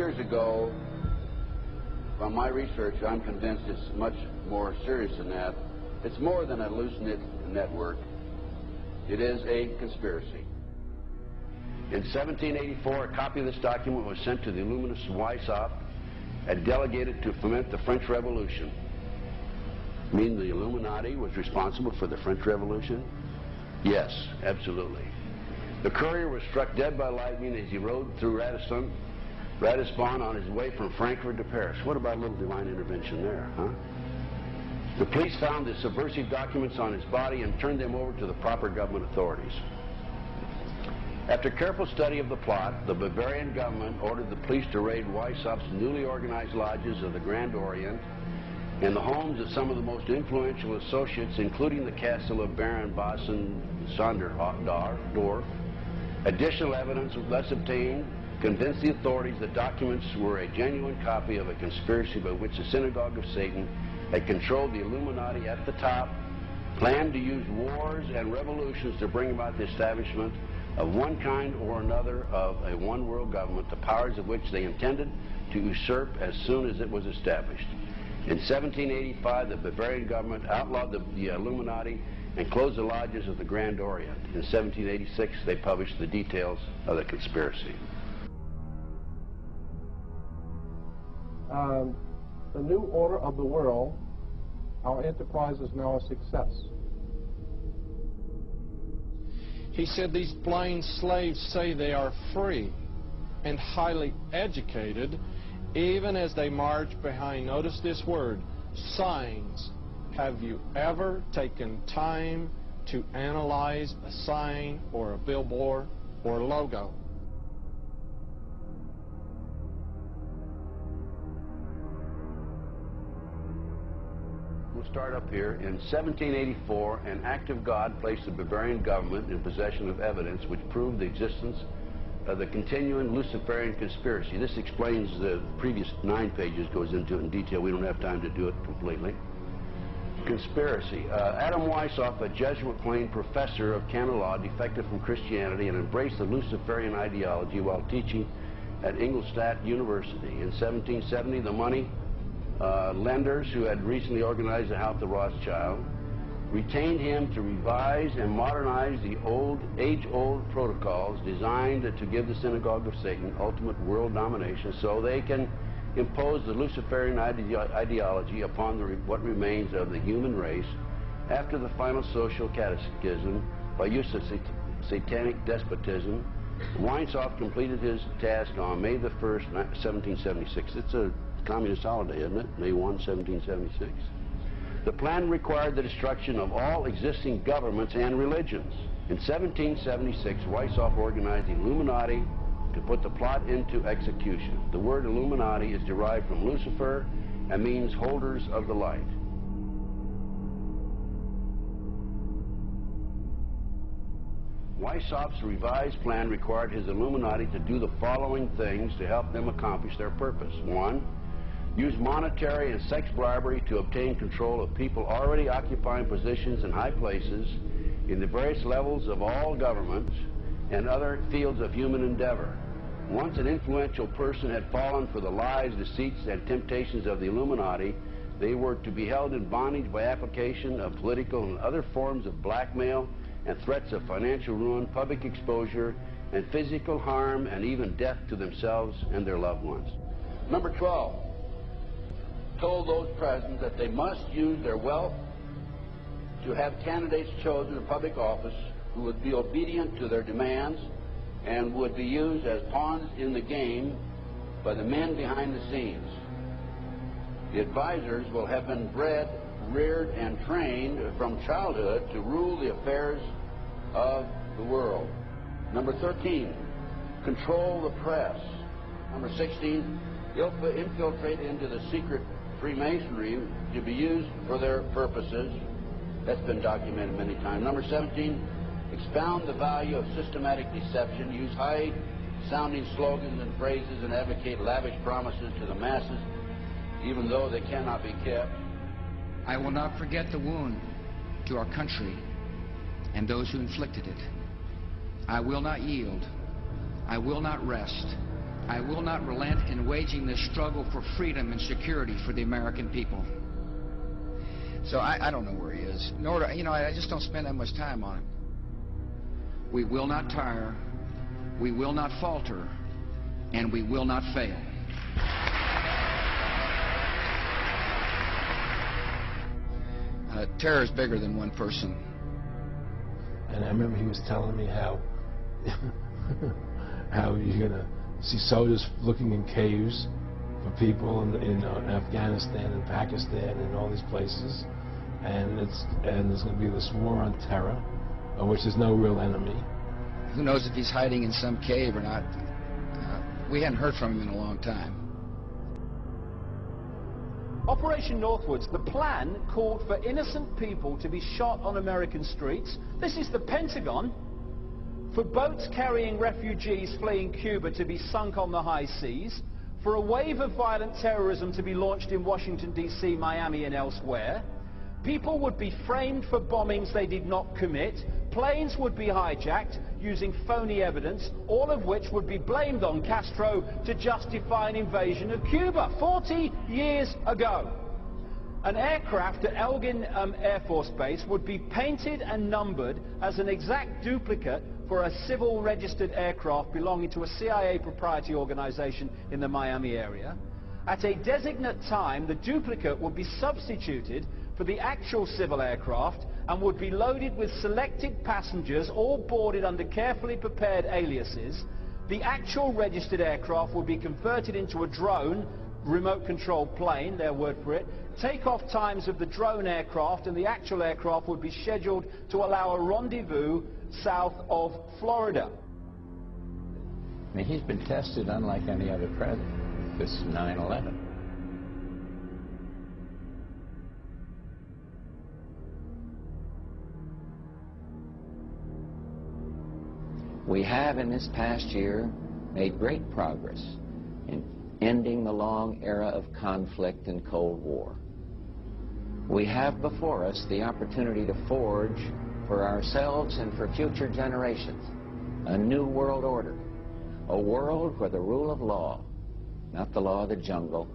years ago, from my research, I'm convinced it's much more serious than that. It's more than a loose-knit network. It is a conspiracy. In 1784, a copy of this document was sent to the Illuminists Weishaupt and delegated to foment the French Revolution. Mean the Illuminati was responsible for the French Revolution? Yes, absolutely. The courier was struck dead by lightning as he rode through Ratisbon on his way from Frankfurt to Paris. What about a little divine intervention there, huh? The police found the subversive documents on his body and turned them over to the proper government authorities. After careful study of the plot, the Bavarian government ordered the police to raid Weishaupt's newly organized lodges of the Grand Orient and the homes of some of the most influential associates, including the castle of Baron Basen-Sonderdorf. Additional evidence thus obtained convinced the authorities that documents were a genuine copy of a conspiracy by which the Synagogue of Satan had controlled the Illuminati at the top, planned to use wars and revolutions to bring about the establishment of one kind or another of a one-world government, the powers of which they intended to usurp as soon as it was established. In 1785, the Bavarian government outlawed the Illuminati and closed the lodges of the Grand Orient. In 1786, they published the details of the conspiracy. The new order of the world, our enterprise is now a success. He said these blind slaves say they are free and highly educated, even as they march behind, notice this word, signs. Have you ever taken time to analyze a sign or a billboard or a logo? We'll start up here. In 1784, an act of God placed the Bavarian government in possession of evidence which proved the existence of the continuing Luciferian conspiracy. This explains the previous 9 pages, goes into it in detail. We don't have time to do it completely. Conspiracy. Adam Weishaupt, a Jesuit-trained professor of canon law, defected from Christianity and embraced the Luciferian ideology while teaching at Ingolstadt University. In 1770, the money lenders who had recently organized the House of Rothschild retained him to revise and modernize the age-old protocols designed to give the Synagogue of Satan ultimate world domination so they can impose the Luciferian ideology upon what remains of the human race after the final social cataclysm by use of satanic despotism. Weishaupt completed his task on May the 1st, 1776. It's a communist holiday, isn't it? May 1, 1776. The plan required the destruction of all existing governments and religions. In 1776, Weishaupt organized the Illuminati to put the plot into execution. The word Illuminati is derived from Lucifer and means holders of the light. Weishaupt's revised plan required his Illuminati to do the following things to help them accomplish their purpose. 1. Use monetary and sex bribery to obtain control of people already occupying positions in high places in the various levels of all governments and other fields of human endeavor. Once an influential person had fallen for the lies, deceits, and temptations of the Illuminati, they were to be held in bondage by application of political and other forms of blackmail and threats of financial ruin, public exposure, and physical harm, and even death to themselves and their loved ones. Number 12. Told those present that they must use their wealth to have candidates chosen to public office who would be obedient to their demands and would be used as pawns in the game by the men behind the scenes. The advisors will have been bred, reared, and trained from childhood to rule the affairs of the world. Number 13, control the press. Number 16, infiltrate into the secret Freemasonry to be used for their purposes. That's been documented many times. Number 17, expound the value of systematic deception, use high-sounding slogans and phrases, and advocate lavish promises to the masses, even though they cannot be kept. I will not forget the wound to our country and those who inflicted it. I will not yield. I will not rest I will not relent in waging this struggle for freedom and security for the American people. So I don't know where he is, nor do, I just don't spend that much time on him. We will not tire, we will not falter, and we will not fail. Terror is bigger than one person. And I remember he was telling me how you're going to see soldiers looking in caves for people in Afghanistan and Pakistan and all these places, and there's going to be this war on terror, of which there's no real enemy. Who knows if he's hiding in some cave or not? We hadn't heard from him in a long time. Operation Northwoods, the plan called for innocent people to be shot on American streets. This is the Pentagon. For boats carrying refugees fleeing Cuba to be sunk on the high seas. For a wave of violent terrorism to be launched in Washington, D.C., Miami, and elsewhere. People would be framed for bombings they did not commit. Planes would be hijacked using phony evidence, all of which would be blamed on Castro to justify an invasion of Cuba 40 years ago. An aircraft at Elgin Air Force Base would be painted and numbered as an exact duplicate for a civil registered aircraft belonging to a CIA proprietary organization in the Miami area. At a designate time, the duplicate would be substituted for the actual civil aircraft and would be loaded with selected passengers, all boarded under carefully prepared aliases. The actual registered aircraft would be converted into a drone, remote controlled plane, their word for it. Takeoff times of the drone aircraft and the actual aircraft would be scheduled to allow a rendezvous south of Florida. I mean, he's been tested unlike any other president. This 9/11. We have in this past year made great progress in ending the long era of conflict and Cold War. We have before us the opportunity to forge for ourselves and for future generations a new world order, a world where the rule of law, not the law of the jungle,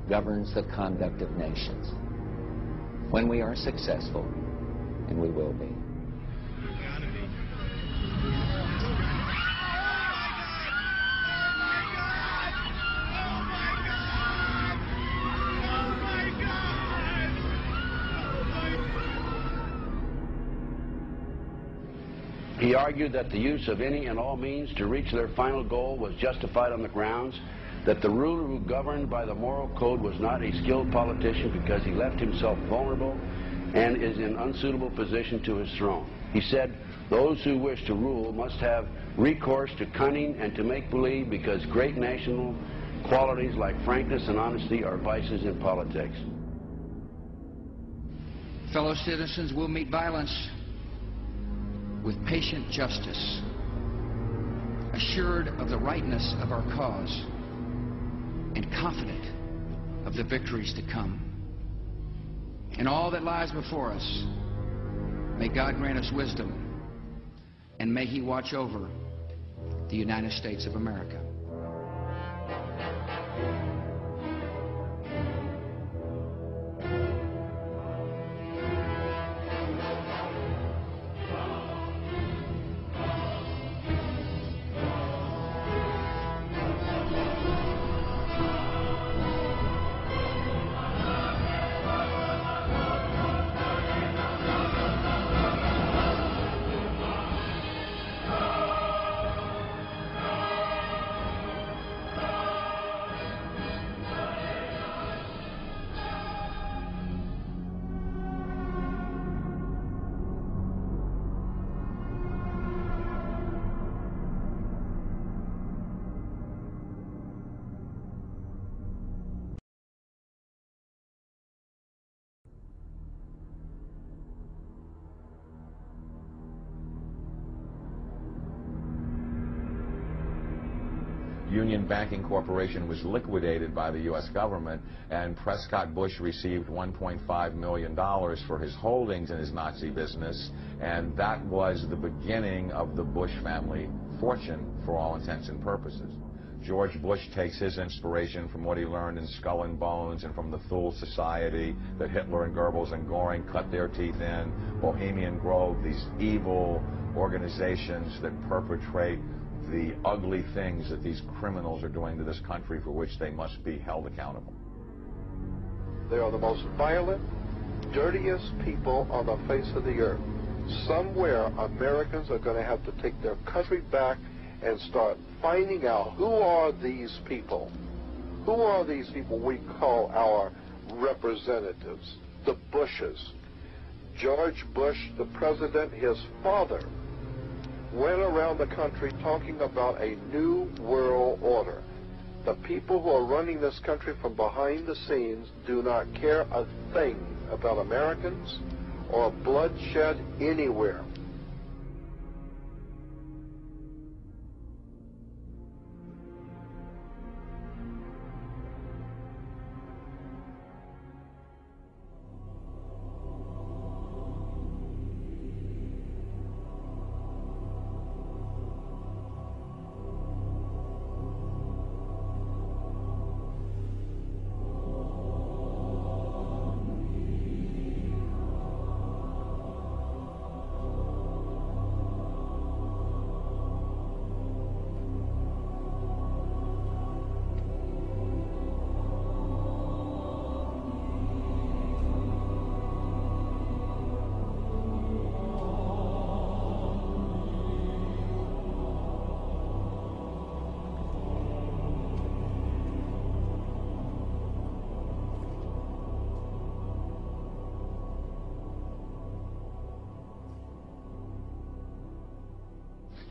governs the conduct of nations. When we are successful, and we will be. He argued that the use of any and all means to reach their final goal was justified on the grounds that the ruler who governed by the moral code was not a skilled politician because he left himself vulnerable and is in unsuitable position to his throne. He said, those who wish to rule must have recourse to cunning and to make-believe because great national qualities like frankness and honesty are vices in politics. Fellow citizens, will meet violence with patient justice, assured of the rightness of our cause, and confident of the victories to come. In all that lies before us, may God grant us wisdom, and may He watch over the United States of America. Union Banking Corporation was liquidated by the U.S. government, and Prescott Bush received $1.5 million for his holdings in his Nazi business, and that was the beginning of the Bush family fortune for all intents and purposes. George Bush takes his inspiration from what he learned in Skull and Bones and from the Thule Society that Hitler and Goebbels and Goring cut their teeth in, Bohemian Grove, these evil organizations that perpetrate the ugly things that these criminals are doing to this country for which they must be held accountable. They are the most violent, dirtiest people on the face of the earth. Somewhere, Americans are going to have to take their country back and start finding out who are these people. Who are these people we call our representatives, the Bushes. George Bush, the president, his father, went around the country talking about a new world order. The people who are running this country from behind the scenes do not care a thing about Americans or bloodshed anywhere.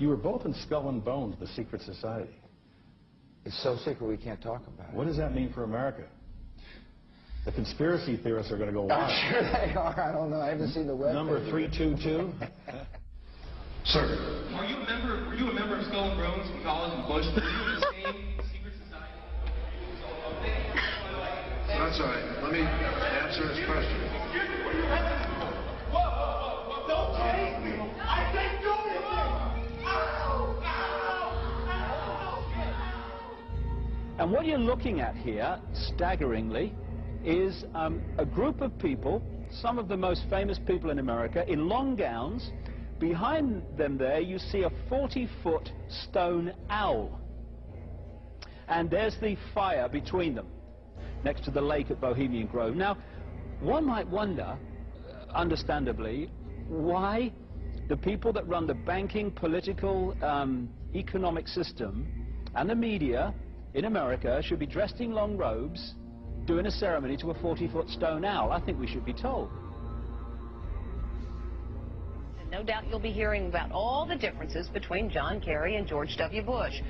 You were both in Skull and Bones, the secret society. It's so secret we can't talk about it. What does that mean for America? The conspiracy theorists are going to go wild. I'm sure they are. I don't know. I haven't seen the web. Number 322. Sir. Were you a member of Skull and Bones in college in Bush? Were you in the same secret society? That's all right. Let me answer his question. Whoa, don't chase me. I said do it. And what you're looking at here, staggeringly, is a group of people, some of the most famous people in America, in long gowns. Behind them there, you see a 40-foot stone owl. And there's the fire between them, next to the lake at Bohemian Grove. Now, one might wonder, understandably, why the people that run the banking, political, economic system and the media in America should be dressed in long robes, doing a ceremony to a 40-foot stone owl. I think we should be told. No doubt you'll be hearing about all the differences between John Kerry and George W. Bush.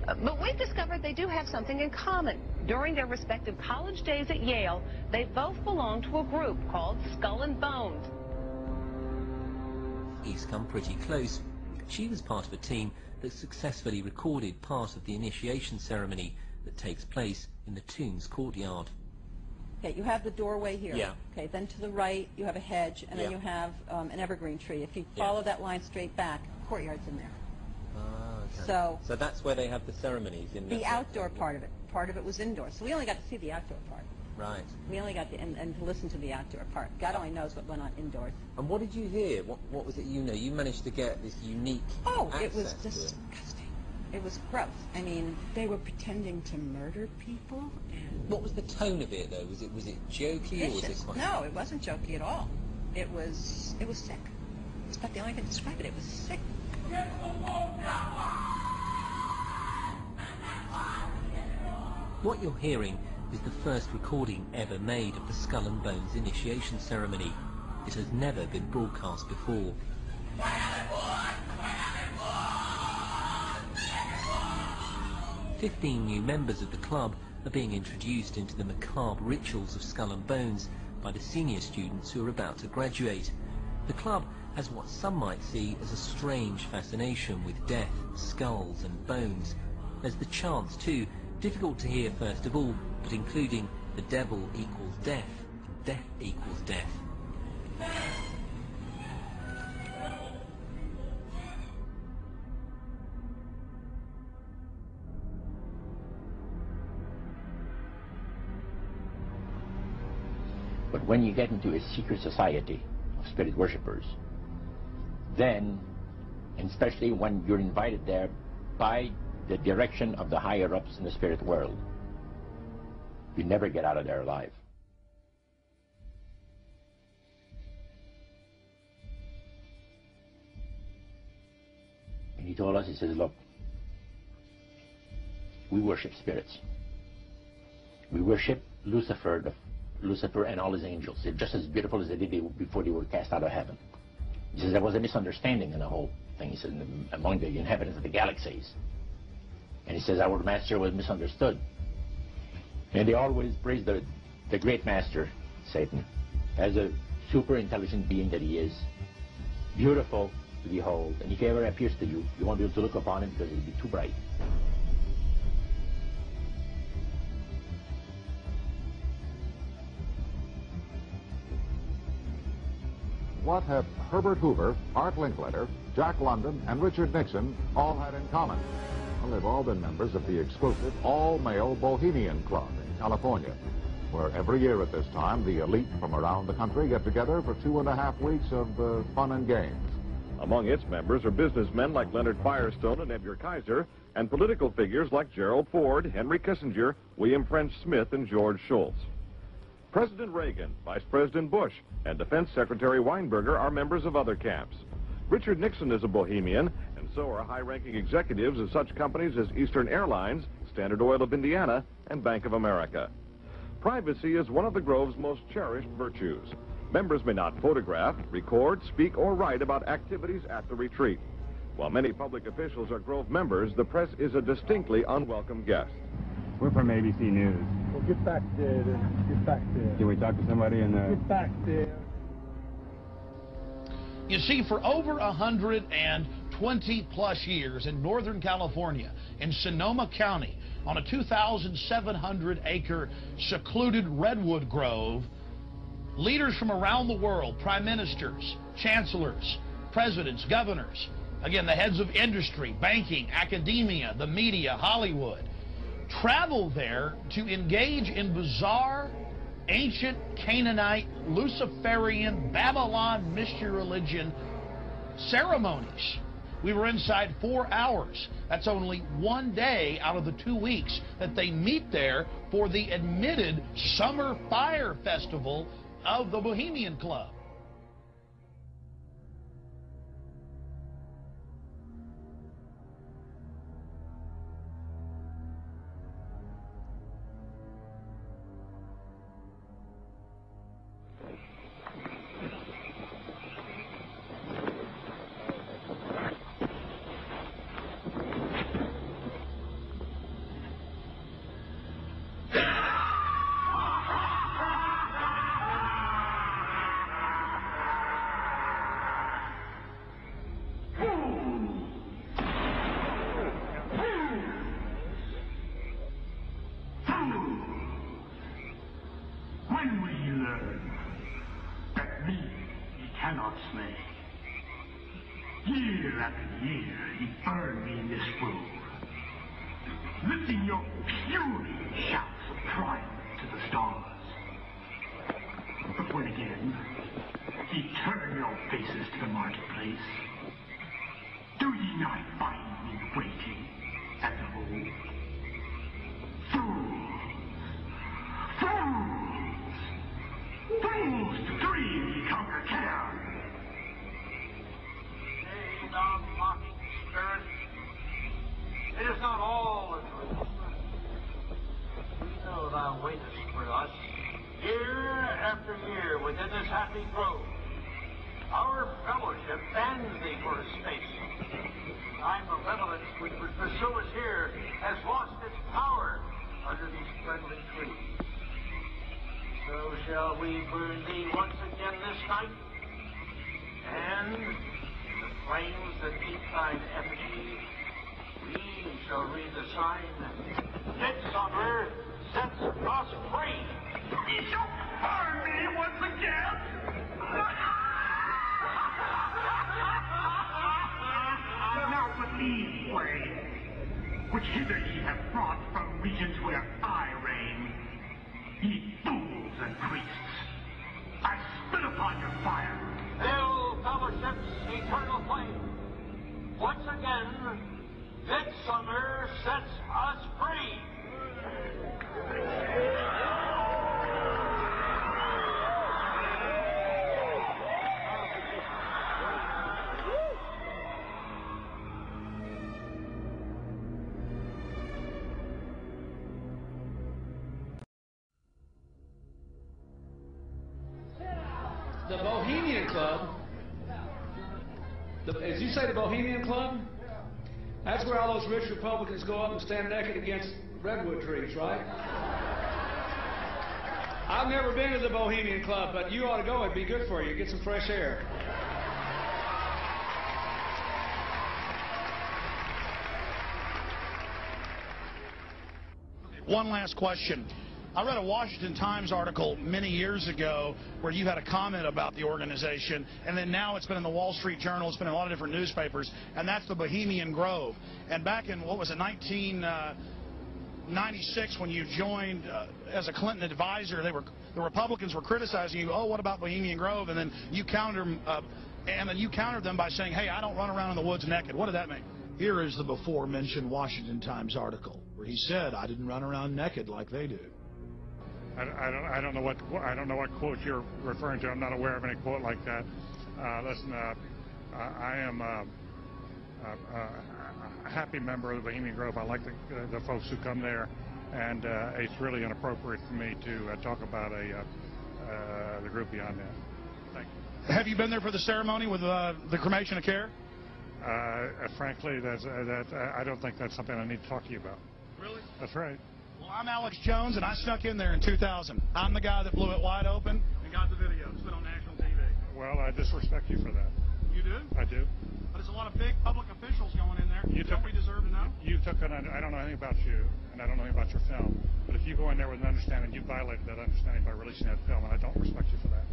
But we've discovered they do have something in common. During their respective college days at Yale, they both belonged to a group called Skull and Bones. He's come pretty close. She was part of a team that successfully recorded part of the initiation ceremony that takes place in the Tombs courtyard. Okay, you have the doorway here. Yeah. Okay, then to the right you have a hedge, and then you have an evergreen tree. If you follow that line straight back, courtyard's in there. Okay. So that's where they have the ceremonies in the outdoor part of it. Part of it was indoor, so we only got to see the outdoor part. Right. We only got to and to listen to the outdoor part. God only knows what went on indoors. And what did you hear? What was it you know? You managed to get this unique it was disgusting. It was gross. I mean, they were pretending to murder people. And what was the tone of it, though? Was it jokey or was it quite... No, it wasn't jokey at all. It was sick. It's about the only thing to describe it. It was sick. What you're hearing is the first recording ever made of the Skull and Bones initiation ceremony. It has never been broadcast before. 15 new members of the club are being introduced into the macabre rituals of Skull and Bones by the senior students who are about to graduate. The club has what some might see as a strange fascination with death, skulls and bones. There's the chants too, difficult to hear first of all, but including the devil equals death, death equals death. when you get into a secret society of spirit worshippers, then, and especially when you're invited there by the direction of the higher-ups in the spirit world, you never get out of there alive. And he told us, he says, look, we worship spirits. We worship Lucifer and all his angels. They're just as beautiful as they did before they were cast out of heaven. He says there was a misunderstanding in the whole thing. He says among the inhabitants of the galaxies. And he says our master was misunderstood. And they always praise the great master, Satan, as a super intelligent being that he is, beautiful to behold. And if he ever appears to you, you won't be able to look upon him because he'll be too bright. What have Herbert Hoover, Art Linkletter, Jack London, and Richard Nixon all had in common? Well, they've all been members of the exclusive all-male Bohemian Club in California, where every year at this time, the elite from around the country get together for 2.5 weeks of fun and games. Among its members are businessmen like Leonard Firestone and Edgar Kaiser, and political figures like Gerald Ford, Henry Kissinger, William French Smith, and George Shultz. President Reagan, Vice President Bush, and Defense Secretary Weinberger are members of other camps. Richard Nixon is a Bohemian, and so are high-ranking executives of such companies as Eastern Airlines, Standard Oil of Indiana, and Bank of America. Privacy is one of the Grove's most cherished virtues. Members may not photograph, record, speak, or write about activities at the retreat. While many public officials are Grove members, the press is a distinctly unwelcome guest. We're from ABC News. Well, get back there. Get back there. Can we talk to somebody in the... Get back there. You see, for over 120-plus years in Northern California, in Sonoma County, on a 2,700-acre secluded redwood grove, leaders from around the world, prime ministers, chancellors, presidents, governors, again, the heads of industry, banking, academia, the media, Hollywood, travel there to engage in bizarre, ancient Canaanite, Luciferian, Babylon mystery religion ceremonies. We were inside 4 hours. That's only one day out of the 2 weeks that they meet there for the admitted Summer Fire Festival of the Bohemian Club. When will ye learn that me ye cannot slay? Year after year ye burn me in this room, lifting your puny shouts of triumph to the stars. But when again ye turn your faces to the marketplace, do ye not find me waiting at the home? Fools! Fools! Fools to dream ye conquer care! Nay, thou mocking spirit, it is not all a dream. We know thou waitest for us, year after year within this happy grove. Our fellowship bans thee for a space. Thy malevolence which would pursue us here has lost its power under these friendly trees. So shall we burn thee once again this night, and in the flames that eat thine effigy, we shall read the sign, Midsummer sets us free. Ye shall burn me once again! Now but these ways, which hither ye have brought from regions where I reign, ye fools and priests, on your fire. Hail fellowship's eternal flame. Once again, midsummer sets us free. The Bohemian Club, as you say, the Bohemian Club, that's where all those rich Republicans go up and stand naked against redwood trees, right? I've never been to the Bohemian Club, but you ought to go. It'd be good for you. Get some fresh air. One last question. I read a Washington Times article many years ago where you had a comment about the organization, and then now it's been in the Wall Street Journal, it's been in a lot of different newspapers, and that's the Bohemian Grove. And back in, what was it, 1996, when you joined as a Clinton advisor, the Republicans were criticizing you, oh, what about Bohemian Grove? And then you countered them by saying, hey, I don't run around in the woods naked. What did that mean? Here is the before-mentioned Washington Times article where he said, I didn't run around naked like they do. I don't know what quote you're referring to. I'm not aware of any quote like that. Listen, I am a happy member of the Bohemian Grove. I like the folks who come there, and it's really inappropriate for me to talk about the group beyond that. Thank you. Have you been there for the ceremony with the cremation of care? Frankly, I don't think that's something I need to talk to you about. Really? That's right. Well, I'm Alex Jones, and I snuck in there in 2000. I'm the guy that blew it wide open and got the video. It's been on national TV. Well, I disrespect you for that. You do? I do. But there's a lot of big public officials going in there. Don't we deserve to know? I don't know anything about you, and I don't know anything about your film. But if you go in there with an understanding, you violated that understanding by releasing that film, and I don't respect you for that.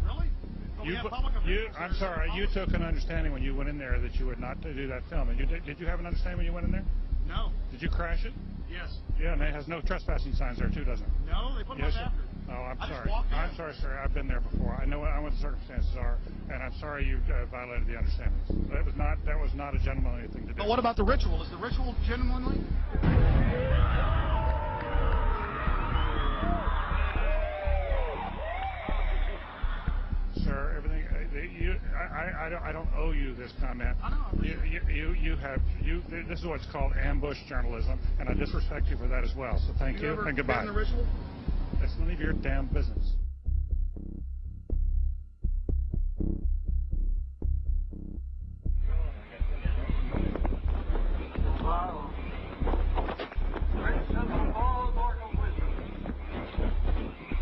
Really? But we have public officials. I'm sorry. You took an understanding when you went in there that you would not do that film. And did you have an understanding when you went in there? No. Did you crash it? Yes. Yeah, and it has no trespassing signs there too, doesn't it? No, they put them up after. Oh, I'm sorry. I'm sorry, sir. I've been there before. I know what the circumstances are, and I'm sorry you violated the understandings. That was not a gentlemanly thing to do. But what about the ritual? Is the ritual gentlemanly? Sir, everything. I don't owe you this comment. I know. This is what's called ambush journalism, and I disrespect you for that as well. So thank you and goodbye. The ritual? That's none of your damn business. Wow. Prince of all mortal wisdom,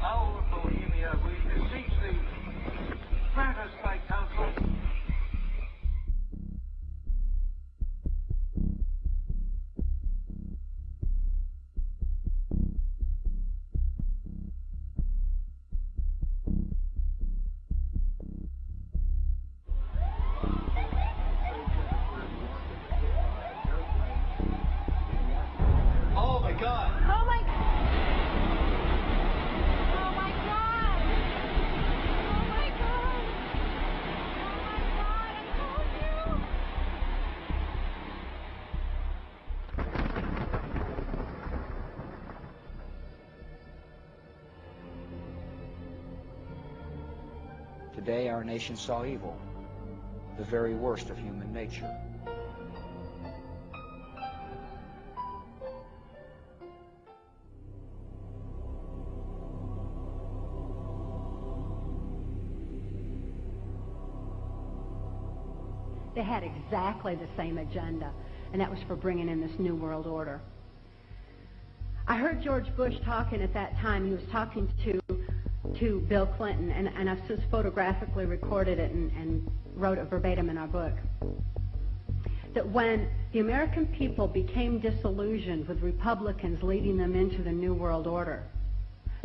Owl of Bohemia, we beseech thee, grant us thy counsel. Oh my God! Oh my God! Oh my God! Oh my God! Oh my God! I told you! Today our nation saw evil, the very worst of human nature. They had exactly the same agenda, and that was for bringing in this New World Order. I heard George Bush talking at that time. He was talking to Bill Clinton, and I've just photographically recorded it and wrote it verbatim in our book. That when the American people became disillusioned with Republicans leading them into the New World Order,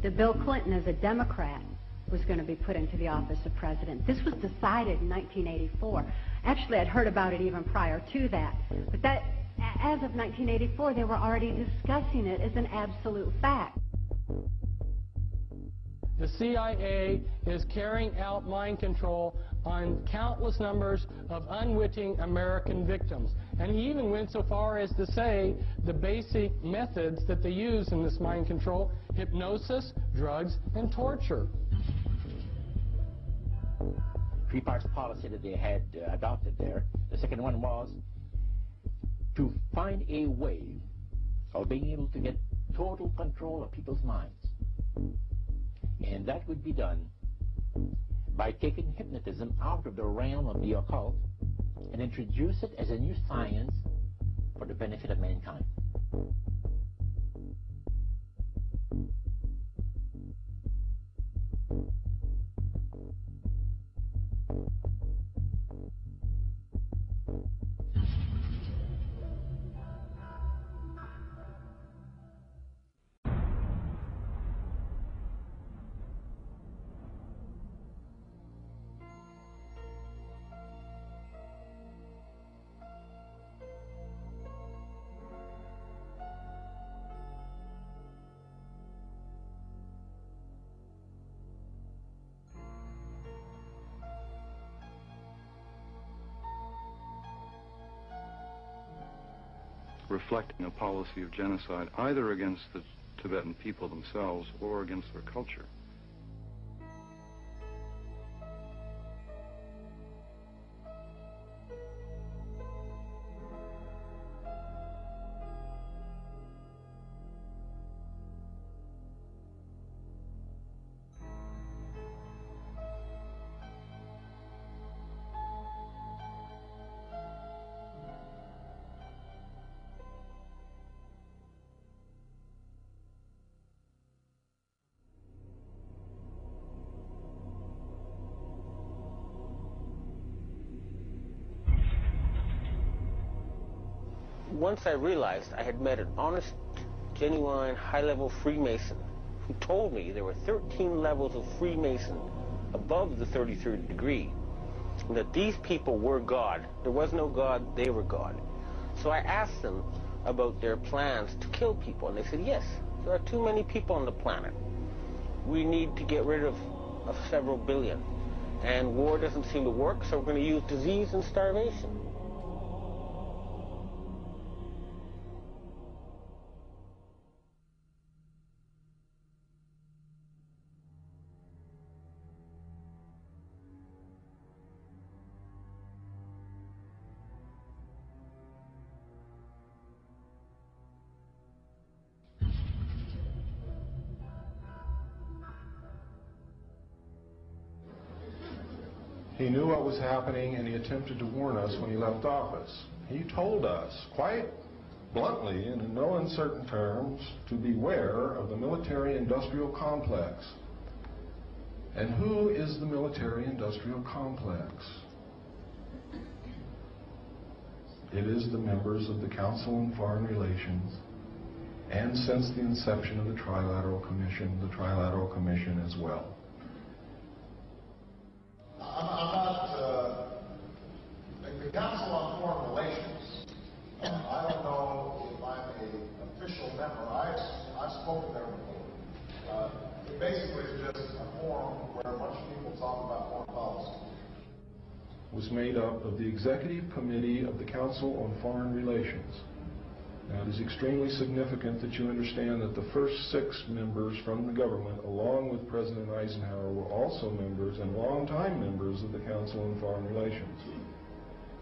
that Bill Clinton, as a Democrat, was going to be put into the office of president. This was decided in 1984. Actually, I'd heard about it even prior to that. But that, as of 1984, they were already discussing it as an absolute fact. the CIA is carrying out mind control on countless numbers of unwitting American victims. And he even went so far as to say the basic methods that they use in this mind control: hypnosis, drugs, and torture. Three parts policy that they had adopted there. The second one was to find a way of being able to get total control of people's minds. And that would be done by taking hypnotism out of the realm of the occult and introduce it as a new science for the benefit of mankind. Reflecting a policy of genocide either against the Tibetan people themselves or against their culture. Once I realized I had met an honest, genuine, high-level Freemason who told me there were 13 levels of Freemason above the 33rd degree, and that these people were God. There was no God, they were God. So I asked them about their plans to kill people, and they said, yes, there are too many people on the planet. We need to get rid of several billion, and war doesn't seem to work, so we're going to use disease and starvation. He knew what was happening, and he attempted to warn us when he left office. He told us, quite bluntly and in no uncertain terms, to beware of the military-industrial complex. And who is the military-industrial complex? It is the members of the Council on Foreign Relations, and since the inception of the Trilateral Commission as well. I'm not, the Council on Foreign Relations, I don't know if I'm an official member. I've spoken there before. It basically is just a forum where a bunch of people talk about foreign policy. Was made up of the Executive Committee of the Council on Foreign Relations. Now, it is extremely significant that you understand that the first 6 members from the government, along with President Eisenhower, were also members and longtime members of the Council on Foreign Relations.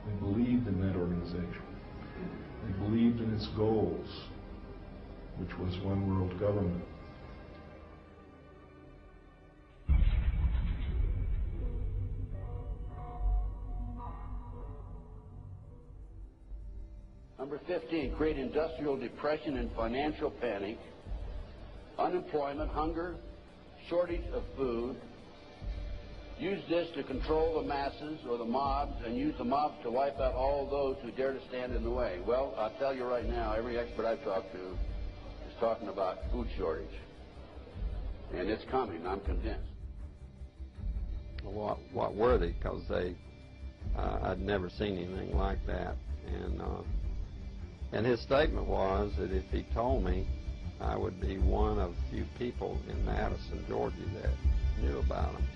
They believed in that organization. They believed in its goals, which was one world government. Number 15, create industrial depression and financial panic, unemployment, hunger, shortage of food. Use this to control the masses or the mobs, and use the mobs to wipe out all those who dare to stand in the way. Well, I'll tell you right now, every expert I've talked to is talking about food shortage. And it's coming, I'm convinced. What were they? Because I'd never seen anything like that. And his statement was that if he told me I would be one of few people in Madison, Georgia that knew about them.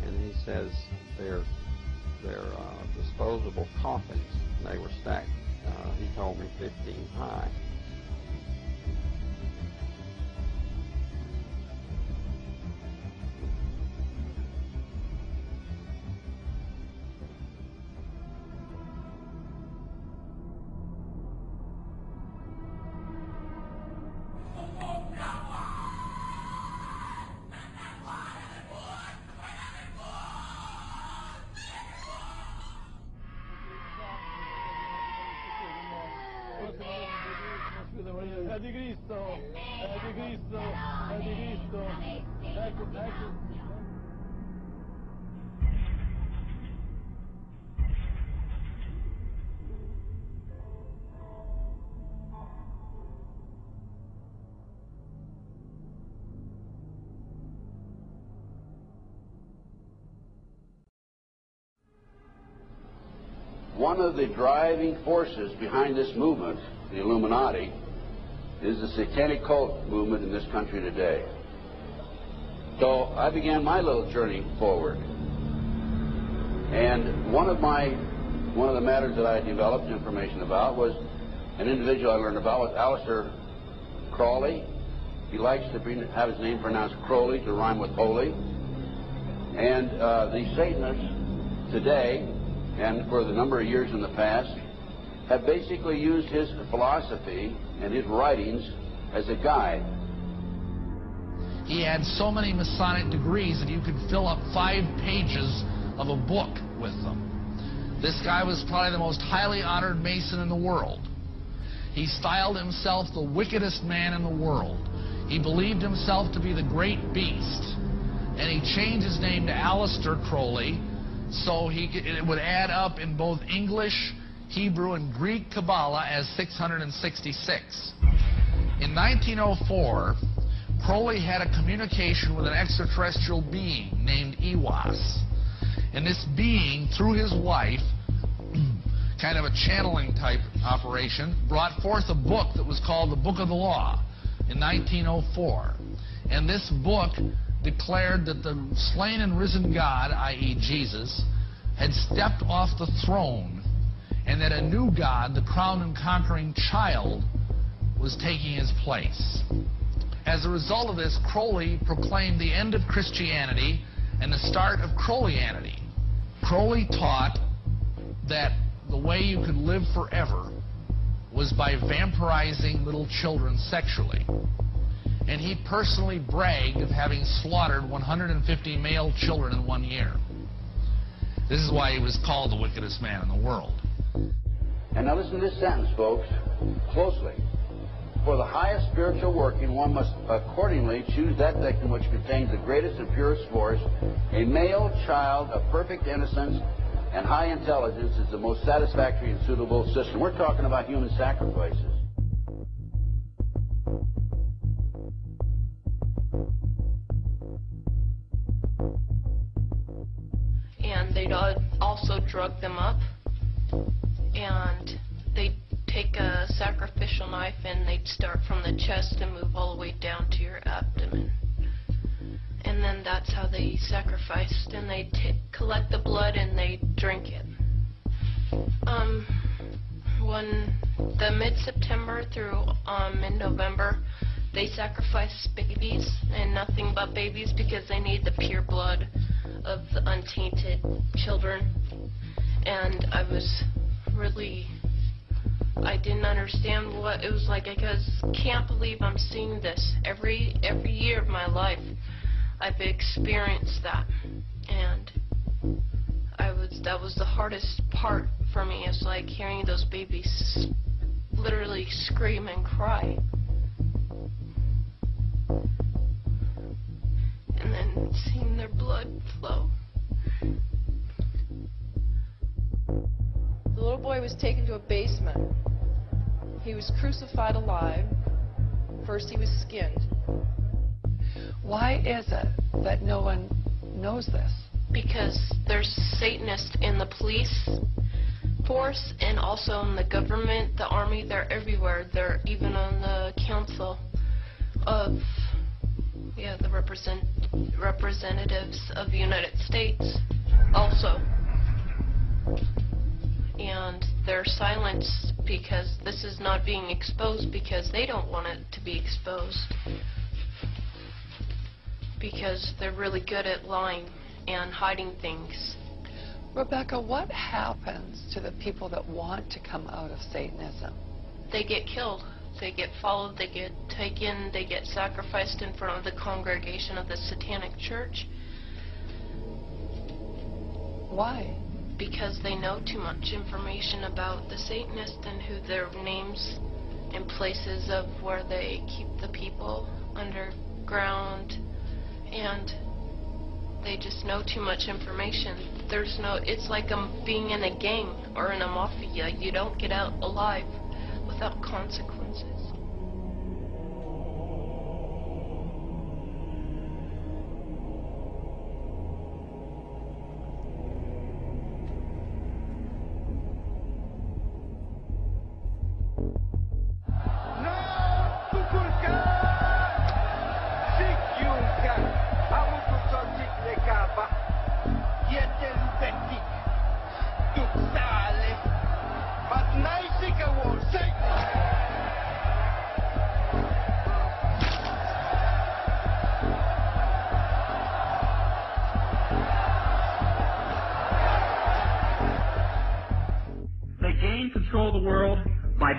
And he says they're disposable coffins. They were stacked, he told me, 15 high. One of the driving forces behind this movement, the Illuminati, is the satanic cult movement in this country today. So I began my little journey forward. And one of the matters that I developed information about was an individual I learned about was Aleister Crowley. He likes to have his name pronounced Crowley to rhyme with holy. And the Satanists today, and for the number of years in the past, have basically used his philosophy and his writings as a guide. He had so many Masonic degrees that you could fill up 5 pages of a book with them. This guy was probably the most highly honored Mason in the world. He styled himself the wickedest man in the world. He believed himself to be the great beast, and he changed his name to Aleister Crowley, so it would add up in both English, Hebrew, and Greek Kabbalah as 666. In 1904, Crowley had a communication with an extraterrestrial being named Iwas. And this being, through his wife, kind of a channeling type operation, brought forth a book that was called the Book of the Law in 1904. And this book declared that the slain and risen God, i.e. Jesus, had stepped off the throne, and that a new God, the crowned and conquering child, was taking his place. As a result of this, Crowley proclaimed the end of Christianity and the start of Crowleyanity. Crowley taught that the way you could live forever was by vampirizing little children sexually. And he personally bragged of having slaughtered 150 male children in 1 year. This is why he was called the wickedest man in the world. And now listen to this sentence, folks, closely. For the highest spiritual working, one must accordingly choose that victim which contains the greatest and purest force. A male child of perfect innocence and high intelligence is the most satisfactory and suitable system. We're talking about human sacrifices. And they'd also drug them up, and they'd take a sacrificial knife and they'd start from the chest and move all the way down to your abdomen. And then that's how they sacrificed, and they'd collect the blood and they'd drink it. When the mid-September through mid-November, they sacrifice babies and nothing but babies because they need the pure blood of the untainted children. And I didn't understand what it was like. I can't believe I'm seeing this every year of my life. I've experienced that, and that was the hardest part for me. It's like hearing those babies literally scream and cry, and then seeing their blood flow. The little boy was taken to a basement. He was crucified alive. First he was skinned. Why is it that no one knows this? Because there's Satanists in the police force and also in the government, the army. They're everywhere. They're even on the council. the representatives of the United States also. And they're silenced because this is not being exposed because they don't want it to be exposed. Because they're really good at lying and hiding things. Rebecca, what happens to the people that want to come out of Satanism? They get killed. They get followed, they get taken, they get sacrificed in front of the congregation of the Satanic Church. Why? Because they know too much information about the Satanists and who their names and places of where they keep the people underground, and they just know too much information. It's like being in a gang or in a mafia. You don't get out alive without consequences.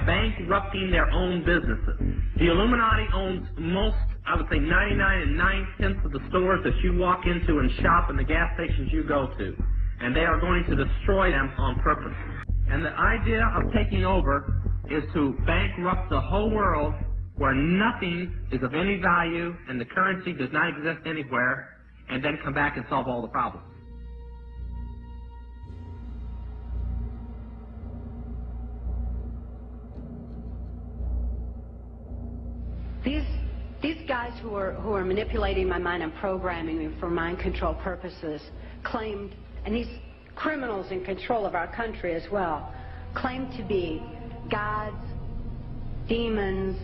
Bankrupting their own businesses. The Illuminati owns most, I would say 99 9/10 of the stores that you walk into and shop and the gas stations you go to. And they are going to destroy them on purpose. And the idea of taking over is to bankrupt the whole world where nothing is of any value and the currency does not exist anywhere, and then come back and solve all the problems. These guys who are manipulating my mind and programming me for mind control purposes claimed, and these criminals in control of our country as well, claim to be gods, demons,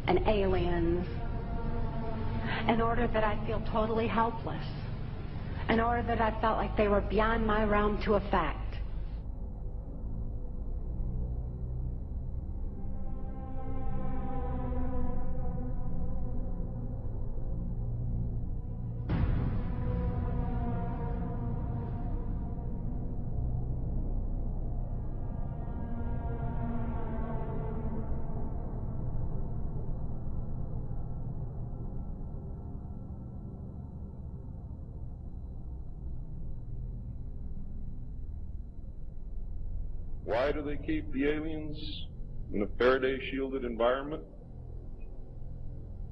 and aliens in order that I feel totally helpless, in order that I felt like they were beyond my realm to affect. Why do they keep the aliens in a Faraday-shielded environment?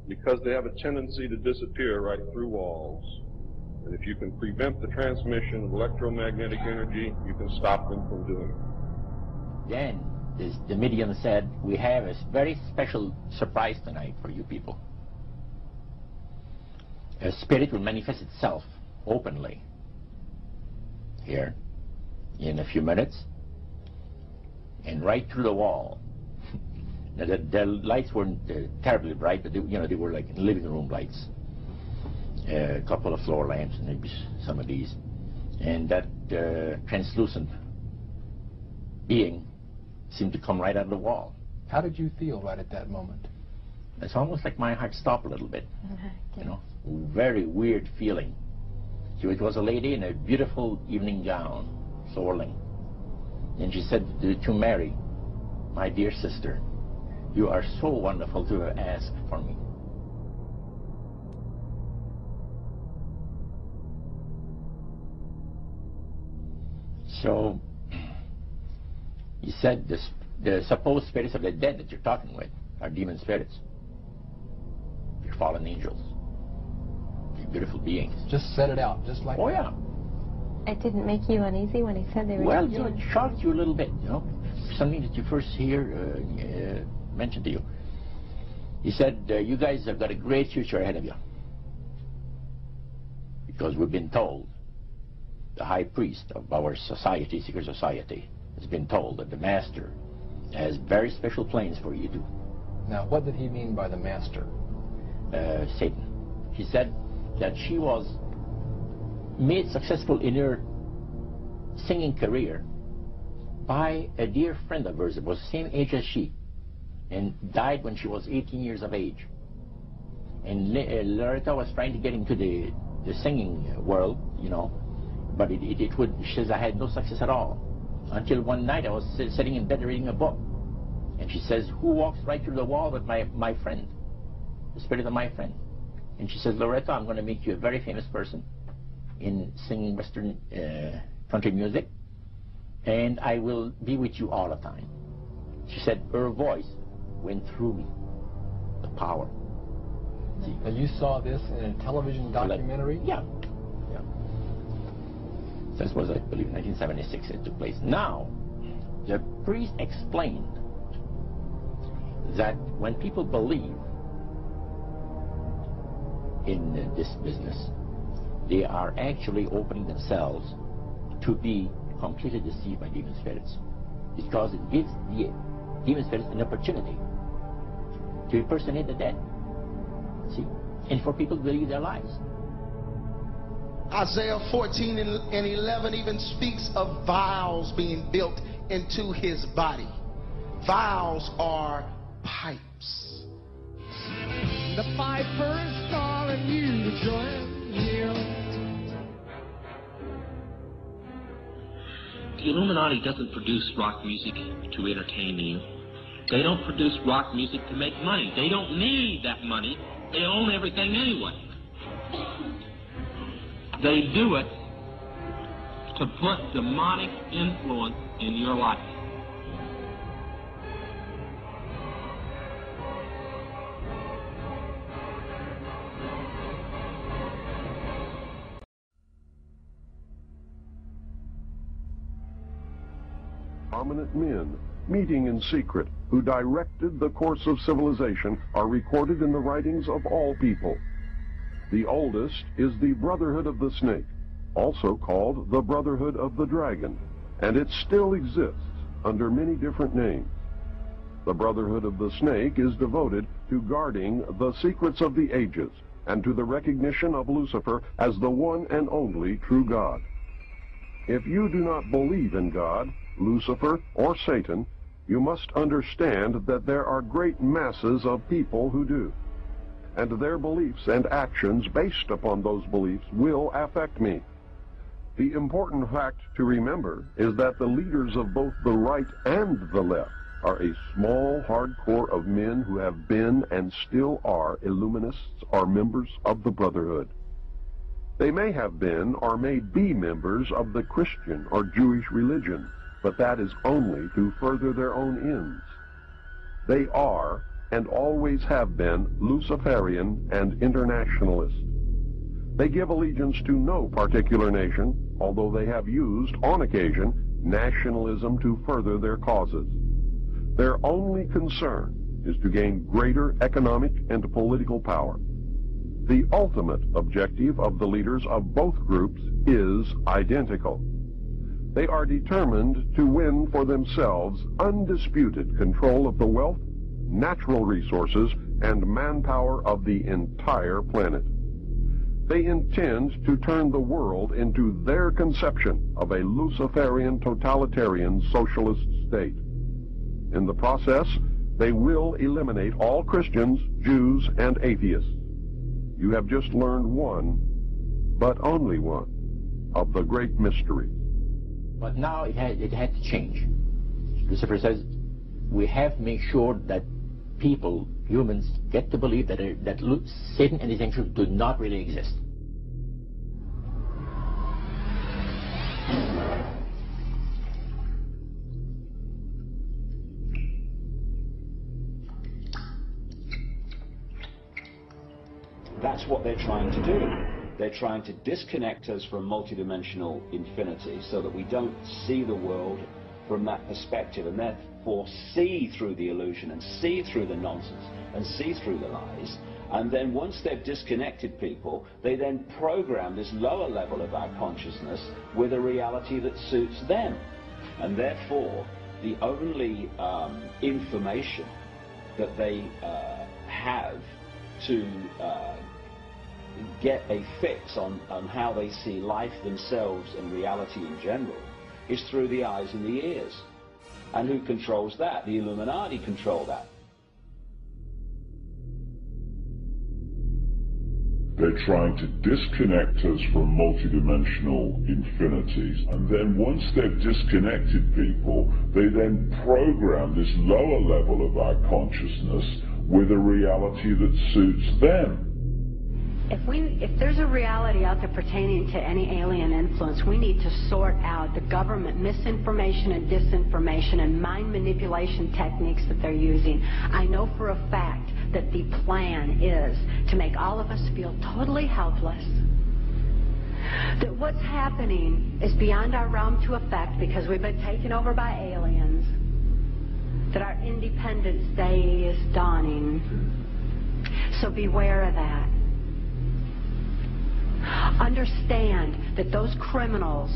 Because they have a tendency to disappear right through walls. And if you can prevent the transmission of electromagnetic energy, you can stop them from doing it. Then, the medium said, we have a very special surprise tonight for you people. A spirit will manifest itself openly here in a few minutes. And right through the wall. Now, the lights weren't terribly bright, but they were like living room lights. A couple of floor lamps, and maybe some of these. And that translucent being seemed to come right out of the wall. How did you feel right at that moment? It's almost like my heart stopped a little bit. Very weird feeling. So it was a lady in a beautiful evening gown, swirling. And she said to Mary, my dear sister, you are so wonderful to have asked for me. So, he said the supposed spirits of the dead that you're talking with are demon spirits. They're fallen angels. They're beautiful beings. Just set it out, just like that. Oh, yeah. It didn't make you uneasy when he said they were Well, demons? it shocked you a little bit, something that you first hear mentioned to you. He said, you guys have got a great future ahead of you. Because we've been told, the high priest of our society, secret society, has been told that the master has very special plans for you to. Now, what did he mean by the master? Satan. She said that she was made successful in her singing career by a dear friend of hers that was the same age as she, and died when she was 18 years of age. And Loretta was trying to get into the singing world, you know, but she says, I had no success at all. Until one night I was sitting in bed reading a book, and she says, who walks right through the wall but my friend, the spirit of my friend? And she says, Loretta, I'm going to make you a very famous person in singing Western country music, and I will be with you all the time. She said her voice went through me, the power. See? And you saw this in a television documentary? Yeah. Yeah. This was, I believe, 1976 it took place. Now, the priest explained that when people believe in this business, they are actually opening themselves to be completely deceived by demon spirits, because it gives the demon spirits an opportunity to impersonate the dead, see, and for people to believe their lies. Isaiah 14 and 11 even speaks of vials being built into his body. Vials are pipes. The piper is calling you to join him. The Illuminati doesn't produce rock music to entertain you. They don't produce rock music to make money. They don't need that money. They own everything anyway. They do it to put demonic influence in your life. Prominent men, meeting in secret, who directed the course of civilization, are recorded in the writings of all people. The oldest is the Brotherhood of the Snake, also called the Brotherhood of the Dragon, and it still exists under many different names. The Brotherhood of the Snake is devoted to guarding the secrets of the ages and to the recognition of Lucifer as the one and only true God. If you do not believe in God, Lucifer, or Satan, you must understand that there are great masses of people who do, and their beliefs and actions based upon those beliefs will affect me. The important fact to remember is that the leaders of both the right and the left are a small, hardcore of men who have been and still are Illuminists or members of the Brotherhood. They may have been or may be members of the Christian or Jewish religion, but that is only to further their own ends. They are, and always have been, Luciferian and internationalist. They give allegiance to no particular nation, although they have used, on occasion, nationalism to further their causes. Their only concern is to gain greater economic and political power. The ultimate objective of the leaders of both groups is identical. They are determined to win for themselves undisputed control of the wealth, natural resources, and manpower of the entire planet. They intend to turn the world into their conception of a Luciferian totalitarian socialist state. In the process, they will eliminate all Christians, Jews, and atheists. You have just learned one, but only one, of the great mysteries. But now it had to change. Lucifer says we have to make sure that people, humans, get to believe that Satan and his angels do not really exist. That's what they're trying to do. They're trying to disconnect us from multidimensional infinity so that we don't see the world from that perspective, and therefore see through the illusion and see through the nonsense and see through the lies. And then once they've disconnected people, they then program this lower level of our consciousness with a reality that suits them. And therefore, the only information that they have to get a fix on how they see life themselves and reality in general is through the eyes and the ears. And who controls that? The Illuminati control that. They're trying to disconnect us from multidimensional infinities, and then once they've disconnected people, they then program this lower level of our consciousness with a reality that suits them. If there's a reality out there pertaining to any alien influence, we need to sort out the government misinformation and disinformation and mind manipulation techniques that they're using. I know for a fact that the plan is to make all of us feel totally helpless, that what's happening is beyond our realm to affect because we've been taken over by aliens, that our Independence Day is dawning. So beware of that. Understand that those criminals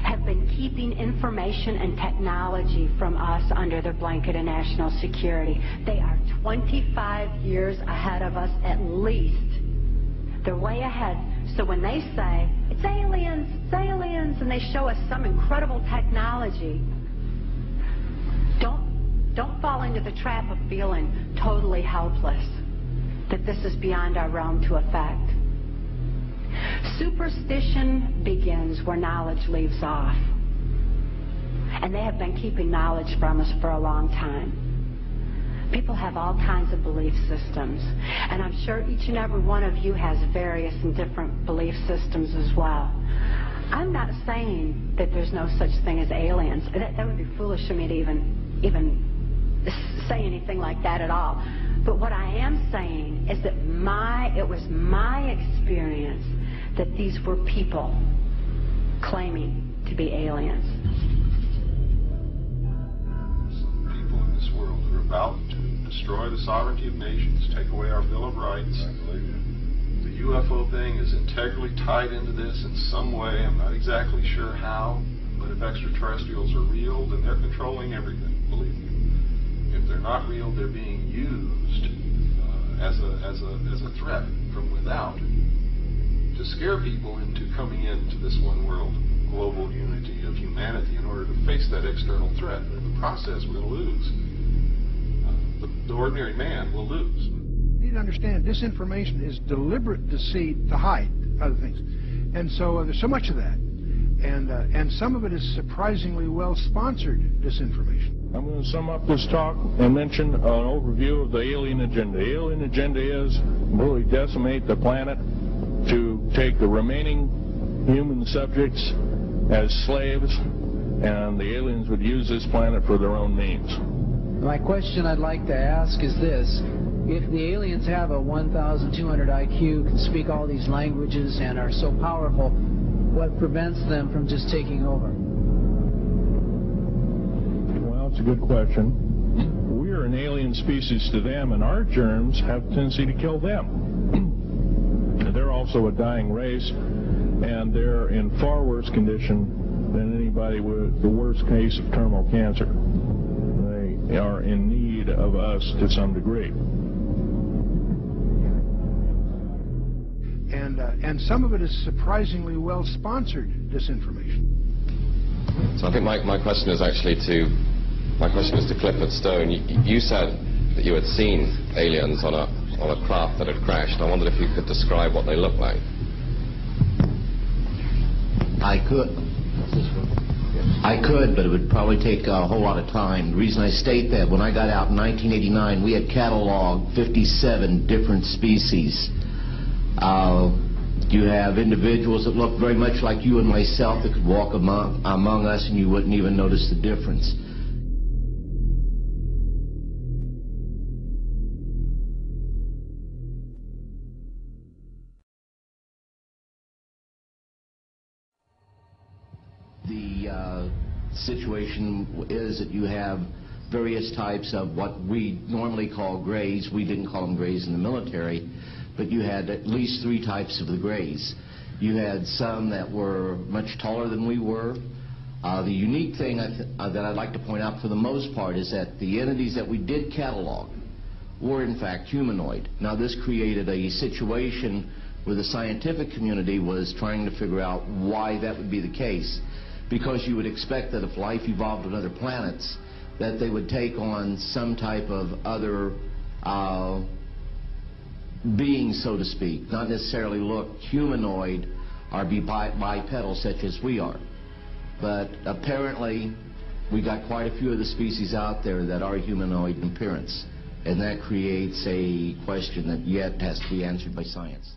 have been keeping information and technology from us under their blanket of national security. They are 25 years ahead of us at least. They're way ahead. So when they say, it's aliens, and they show us some incredible technology, don't fall into the trap of feeling totally helpless, that this is beyond our realm to affect. Superstition begins where knowledge leaves off. And they have been keeping knowledge from us for a long time. People have all kinds of belief systems. And I'm sure each and every one of you has various and different belief systems as well. I'm not saying that there's no such thing as aliens. That would be foolish of me to even say anything like that at all. But what I am saying is that it was my experience that these were people claiming to be aliens. Some people in this world are about to destroy the sovereignty of nations, take away our Bill of Rights. The UFO thing is integrally tied into this in some way. I'm not exactly sure how, but if extraterrestrials are real, then they're controlling everything, believe me. If they're not real, they're being used as a threat from without to scare people into coming into this one world global unity of humanity in order to face that external threat. But in the process, we're going to lose. The ordinary man will lose. You need to understand, disinformation is deliberate deceit to hide other things. And so there's so much of that. And some of it is surprisingly well-sponsored disinformation. I'm going to sum up this talk and mention an overview of the alien agenda. The alien agenda is really decimate the planet, to take the remaining human subjects as slaves, and the aliens would use this planet for their own means. My question I'd like to ask is this. If the aliens have a 1,200 IQ, can speak all these languages, and are so powerful, what prevents them from just taking over? Well, it's a good question. We're an alien species to them, and our germs have a tendency to kill them. They're also a dying race, and they're in far worse condition than anybody with the worst case of terminal cancer. They are in need of us to some degree. And some of it is surprisingly well-sponsored disinformation. So I think my question is actually to Clifford Stone. You said that you had seen aliens on a craft that had crashed. I wondered if you could describe what they look like. I could, but it would probably take a whole lot of time. The reason I state that, when I got out in 1989, we had cataloged 57 different species. You have individuals that look very much like you and myself that could walk among us and you wouldn't even notice the difference. The situation is that you have various types of what we normally call grays. We didn't call them grays in the military, but you had at least 3 types of the grays. You had some that were much taller than we were. The unique thing that I'd like to point out for the most part is that the entities that we did catalog were in fact humanoid. Now this created a situation where the scientific community was trying to figure out why that would be the case, because you would expect that if life evolved on other planets, that they would take on some type of other being, so to speak, not necessarily look humanoid or be bipedal such as we are. But apparently we got quite a few of the species out there that are humanoid in appearance, and that creates a question that yet has to be answered by science.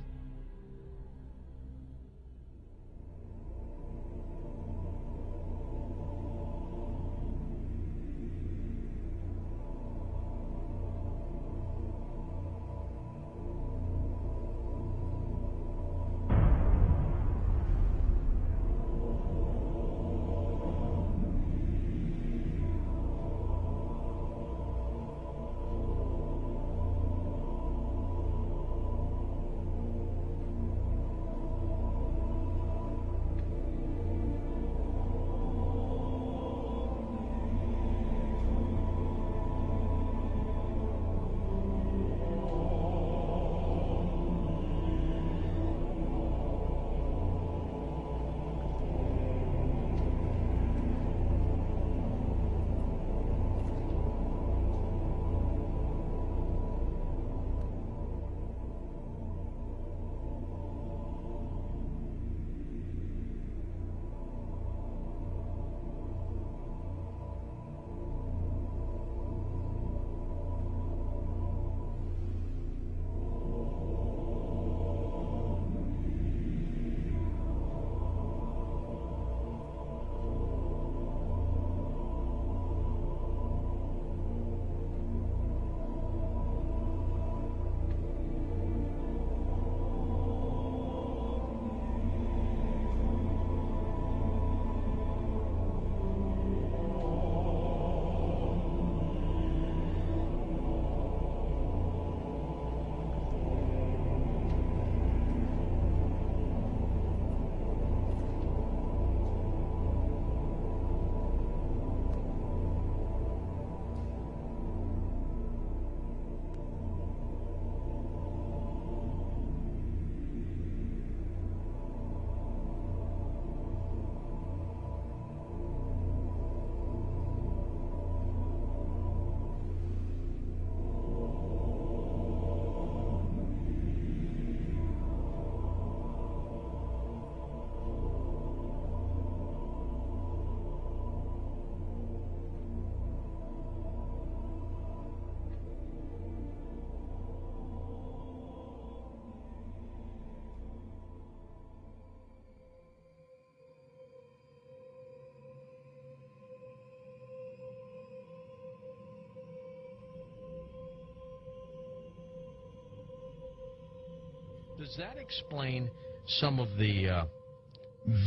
Does that explain some of the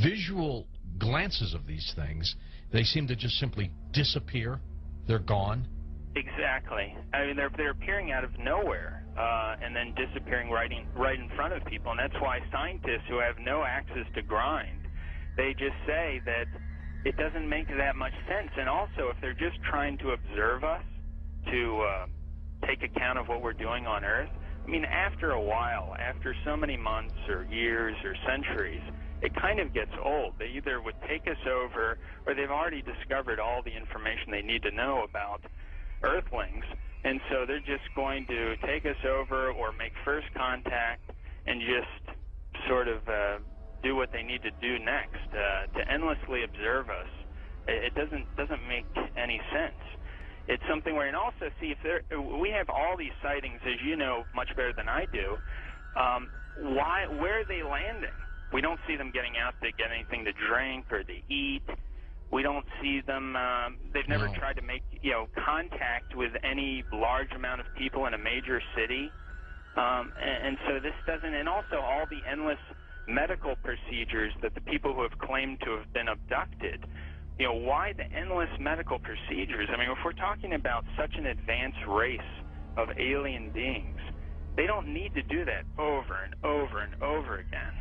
visual glances of these things? They seem to just simply disappear. They're gone. Exactly. I mean, they're appearing out of nowhere and then disappearing right in front of people. And that's why scientists who have no axes to grind, they just say that it doesn't make that much sense. And also, if they're just trying to observe us, to take account of what we're doing on Earth, I mean, after a while, after so many months or years or centuries, it kind of gets old. They either would take us over, or they've already discovered all the information they need to know about Earthlings, and so they're just going to take us over or make first contact and just sort of do what they need to do next. To endlessly observe us, it doesn't make any sense. It's something where, and also see if we have all these sightings, as you know much better than I do. Where are they landing? We don't see them getting out to get anything to drink or to eat. We don't see them. They've never tried to make contact with any large amount of people in a major city, and so this doesn't. And also all the endless medical procedures that the people who have claimed to have been abducted. Why the endless medical procedures? I mean, if we're talking about such an advanced race of alien beings, they don't need to do that over and over and over again.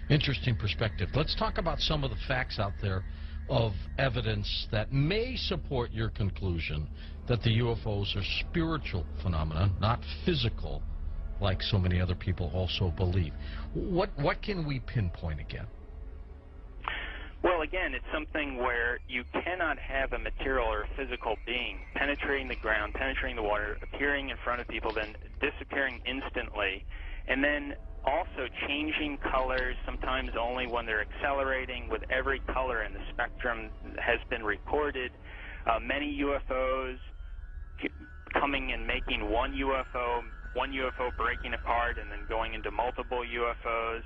Interesting perspective. Let's talk about some of the facts out there of evidence that may support your conclusion that the UFOs are spiritual phenomena, not physical, like so many other people also believe. What can we pinpoint again? Well, again, it's something where you cannot have a material or a physical being penetrating the ground, penetrating the water, appearing in front of people, then disappearing instantly, and then also changing colors, sometimes only when they're accelerating, with every color in the spectrum has been recorded. Many UFOs coming and making one UFO breaking apart and then going into multiple UFOs.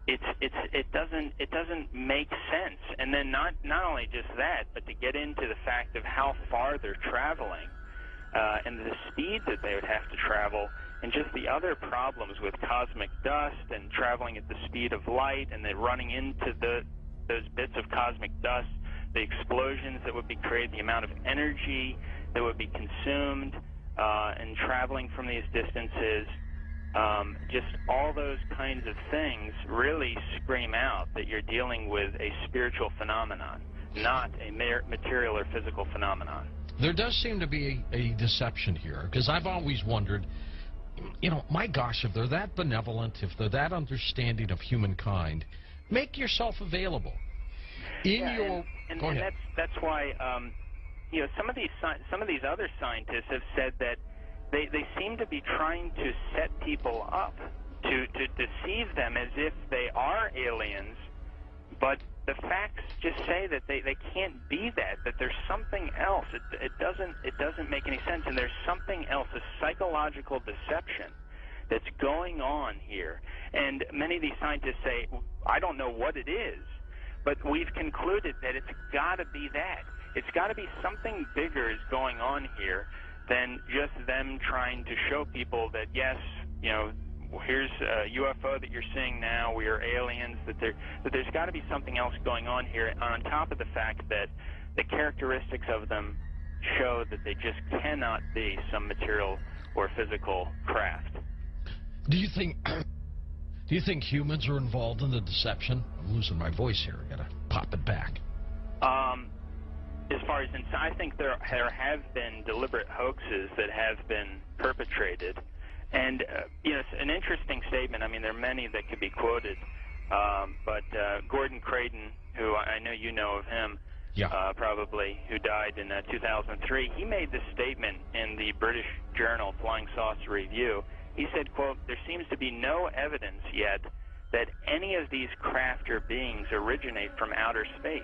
It doesn't make sense. And then not only just that, but to get into the fact of how far they're traveling and the speed that they would have to travel, and just the other problems with cosmic dust and traveling at the speed of light, and then running into those bits of cosmic dust, the explosions that would be created, the amount of energy that would be consumed in traveling from these distances. Just all those kinds of things really scream out that you're dealing with a spiritual phenomenon, not a material or physical phenomenon. There does seem to be a deception here, because I've always wondered, you know, my gosh, if they're that benevolent, if they're that understanding of humankind, make yourself available. And that's why you know, some of these other scientists have said that they seem to be trying to set people up to deceive them as if they are aliens, but the facts just say that they can't be that there's something else. It doesn't make any sense, and there's something else, a psychological deception that's going on here. And many of these scientists say, I don't know what it is, but we've concluded that it's got to be that. It's got to be something bigger is going on here than just them trying to show people that, yes, you know, here's a UFO that you're seeing now, we are aliens, that there's got to be something else going on here, on top of the fact that the characteristics of them show that they just cannot be some material or physical craft. Do you think humans are involved in the deception? I'm losing my voice here. I gotta pop it back. As far as I think there have been deliberate hoaxes that have been perpetrated, and you know, it's an interesting statement. I mean, there are many that could be quoted, but Gordon Creighton, who I know you know of him, probably, who died in 2003, he made this statement in the British journal Flying Saucer Review. He said, quote, "There seems to be no evidence yet that any of these craft or beings originate from outer space."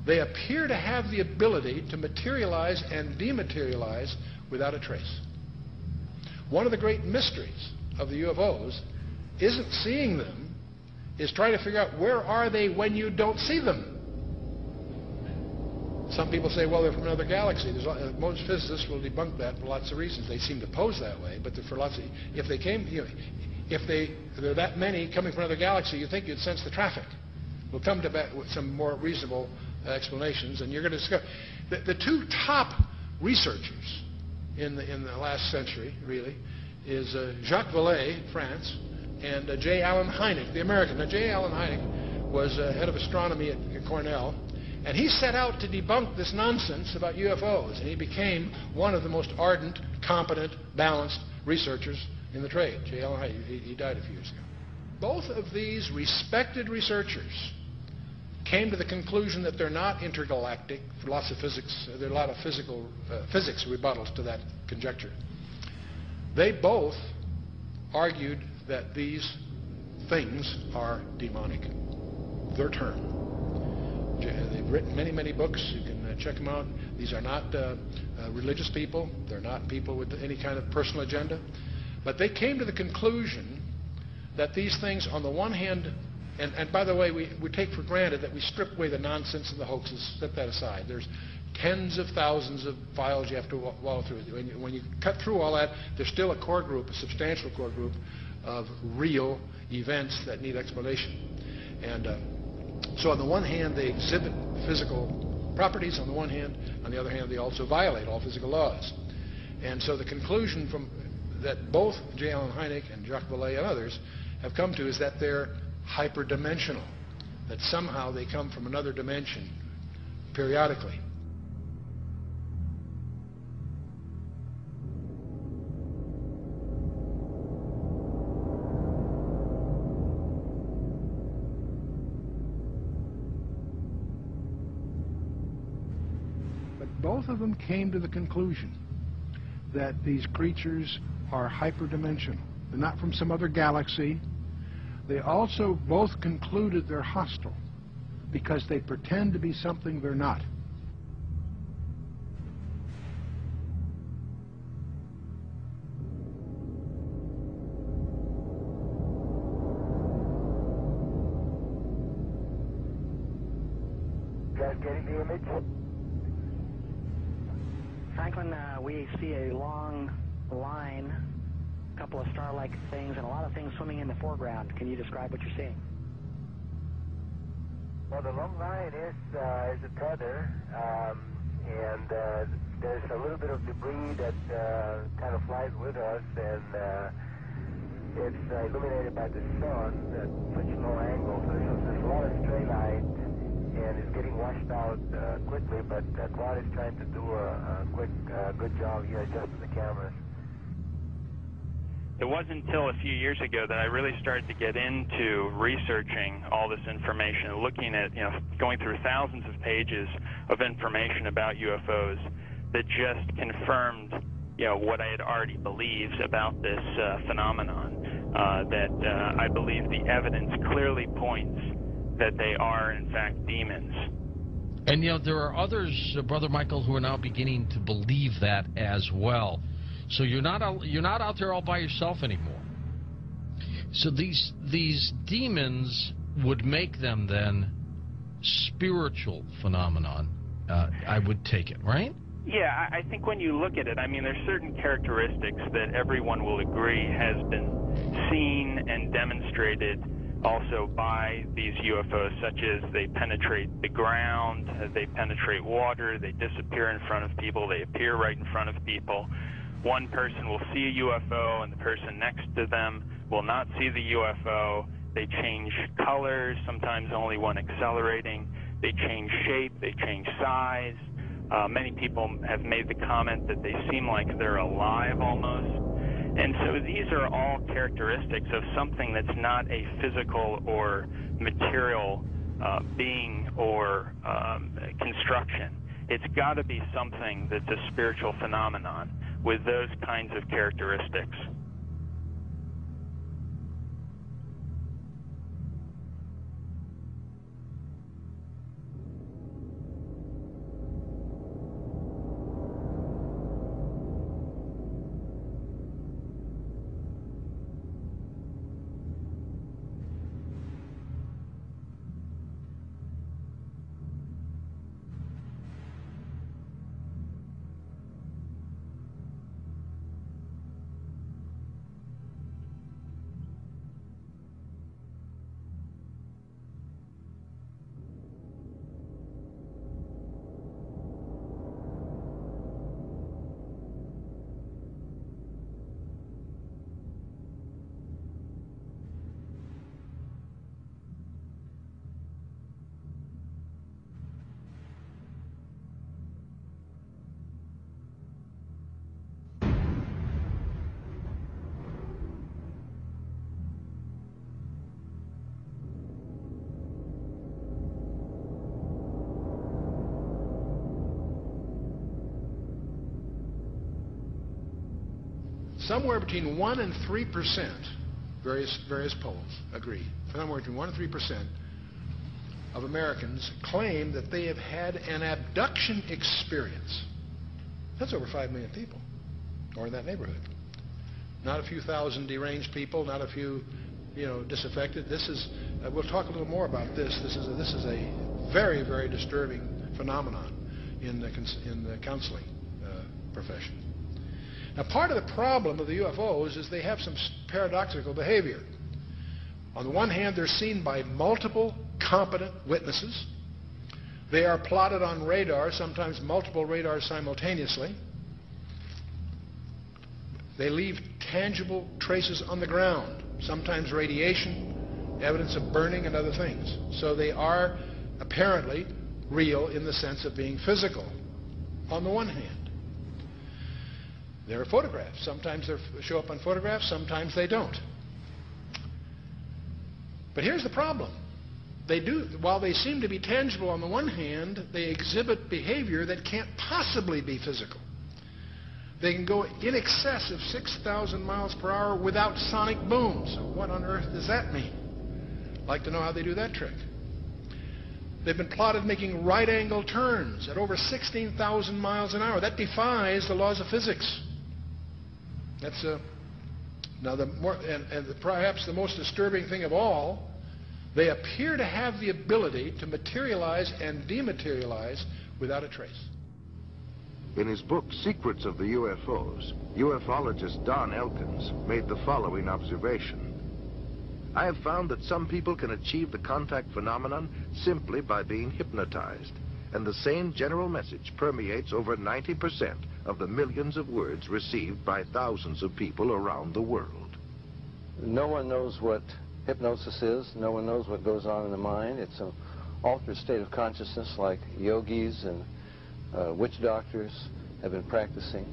They appear to have the ability to materialize and dematerialize without a trace. One of the great mysteries of the UFOs isn't seeing them, is trying to figure out where are they when you don't see them. Some people say, well, they're from another galaxy. Most physicists will debunk that for lots of reasons. They seem to pose that way, but for lots of, if they came, you know, if there are that many coming from another galaxy, you think you'd sense the traffic. We'll come to that with some more reasonable explanations, and you're going to discover the two top researchers in the last century, really, is Jacques Vallée, France, and J. Allen Hynek, the American. Now, J. Allen Hynek was head of astronomy at Cornell, and he set out to debunk this nonsense about UFOs, and he became one of the most ardent, competent, balanced researchers in the trade. J. Allen Hynek, he died a few years ago. both of these respected researchers came to the conclusion that they're not intergalactic for lots of physics. There are a lot of physics rebuttals to that conjecture. They both argued that these things are demonic. Their term. They've written many, many books. You can check them out. These are not religious people. They're not people with any kind of personal agenda. But they came to the conclusion that these things, on the one hand, and by the way, we take for granted that we strip away the nonsense and the hoaxes, set that aside. There's tens of thousands of files you have to wallow through. When you cut through all that, there's still a core group, a substantial core group of real events that need explanation. And so on the one hand, they exhibit physical properties on the one hand. On the other hand, they also violate all physical laws. And so the conclusion from that both J. Allen Hynek and Jacques Vallée and others have come to is that they're hyperdimensional, that somehow they come from another dimension periodically. But both of them came to the conclusion that these creatures are hyperdimensional. They're not from some other galaxy. They also both concluded they're hostile because they pretend to be something they're not. Just getting the image. Franklin, we see a long line, a couple of star-like things, and a lot of things swimming in the foreground. Can you describe what you're seeing? Well, the long line is a tether, and there's a little bit of debris that kind of flies with us, and it's illuminated by the sun at such low angle. So there's a lot of stray light, and it's getting washed out quickly, but Claude is trying to do a quick, good job here adjusting the cameras. It wasn't until a few years ago that I really started to get into researching all this information, looking at, going through thousands of pages of information about UFOs that just confirmed, what I had already believed about this phenomenon. That I believe the evidence clearly points that they are, in fact, demons. And, there are others, Brother Michael, who are now beginning to believe that as well. So you're not out there all by yourself anymore. So these demons would make them then spiritual phenomenon. I would take it, right? Yeah, I think when you look at it, there's certain characteristics that everyone will agree has been seen and demonstrated also by these UFOs, such as they penetrate the ground, they penetrate water, they disappear in front of people, they appear right in front of people. One person will see a UFO and the person next to them will not see the UFO. They change colors, sometimes only one accelerating. They change shape, they change size. Many people have made the comment that they seem like they're alive almost. And so these are all characteristics of something that's not a physical or material being or construction. It's got to be something that's a spiritual phenomenon with those kinds of characteristics. somewhere between 1 and 3%, various polls agree, somewhere between 1 and 3% of Americans claim that they have had an abduction experience. That's over 5 million people, or in that neighborhood. Not a few thousand deranged people, not a few, disaffected. This is, we'll talk a little more about this. This is a very, very disturbing phenomenon in the counseling profession. Now, part of the problem of the UFOs is they have some paradoxical behavior. On the one hand, they're seen by multiple competent witnesses. They are plotted on radar, sometimes multiple radars simultaneously. They leave tangible traces on the ground, sometimes radiation, evidence of burning, and other things. So they are apparently real in the sense of being physical, on the one hand. There are photographs. Sometimes they show up on photographs, sometimes they don't. But here's the problem. While they seem to be tangible on the one hand, they exhibit behavior that can't possibly be physical. They can go in excess of 6,000 miles per hour without sonic booms. What on earth does that mean? I'd like to know how they do that trick. They've been plotted making right-angle turns at over 16,000 miles an hour. That defies the laws of physics. That's now perhaps the most disturbing thing of all. They appear to have the ability to materialize and dematerialize without a trace. In his book, Secrets of the UFOs, ufologist Don Elkins made the following observation. I have found that some people can achieve the contact phenomenon simply by being hypnotized, and the same general message permeates over 90% of the millions of words received by thousands of people around the world. No one knows what hypnosis is. No one knows what goes on in the mind. It's an altered state of consciousness like yogis and witch doctors have been practicing.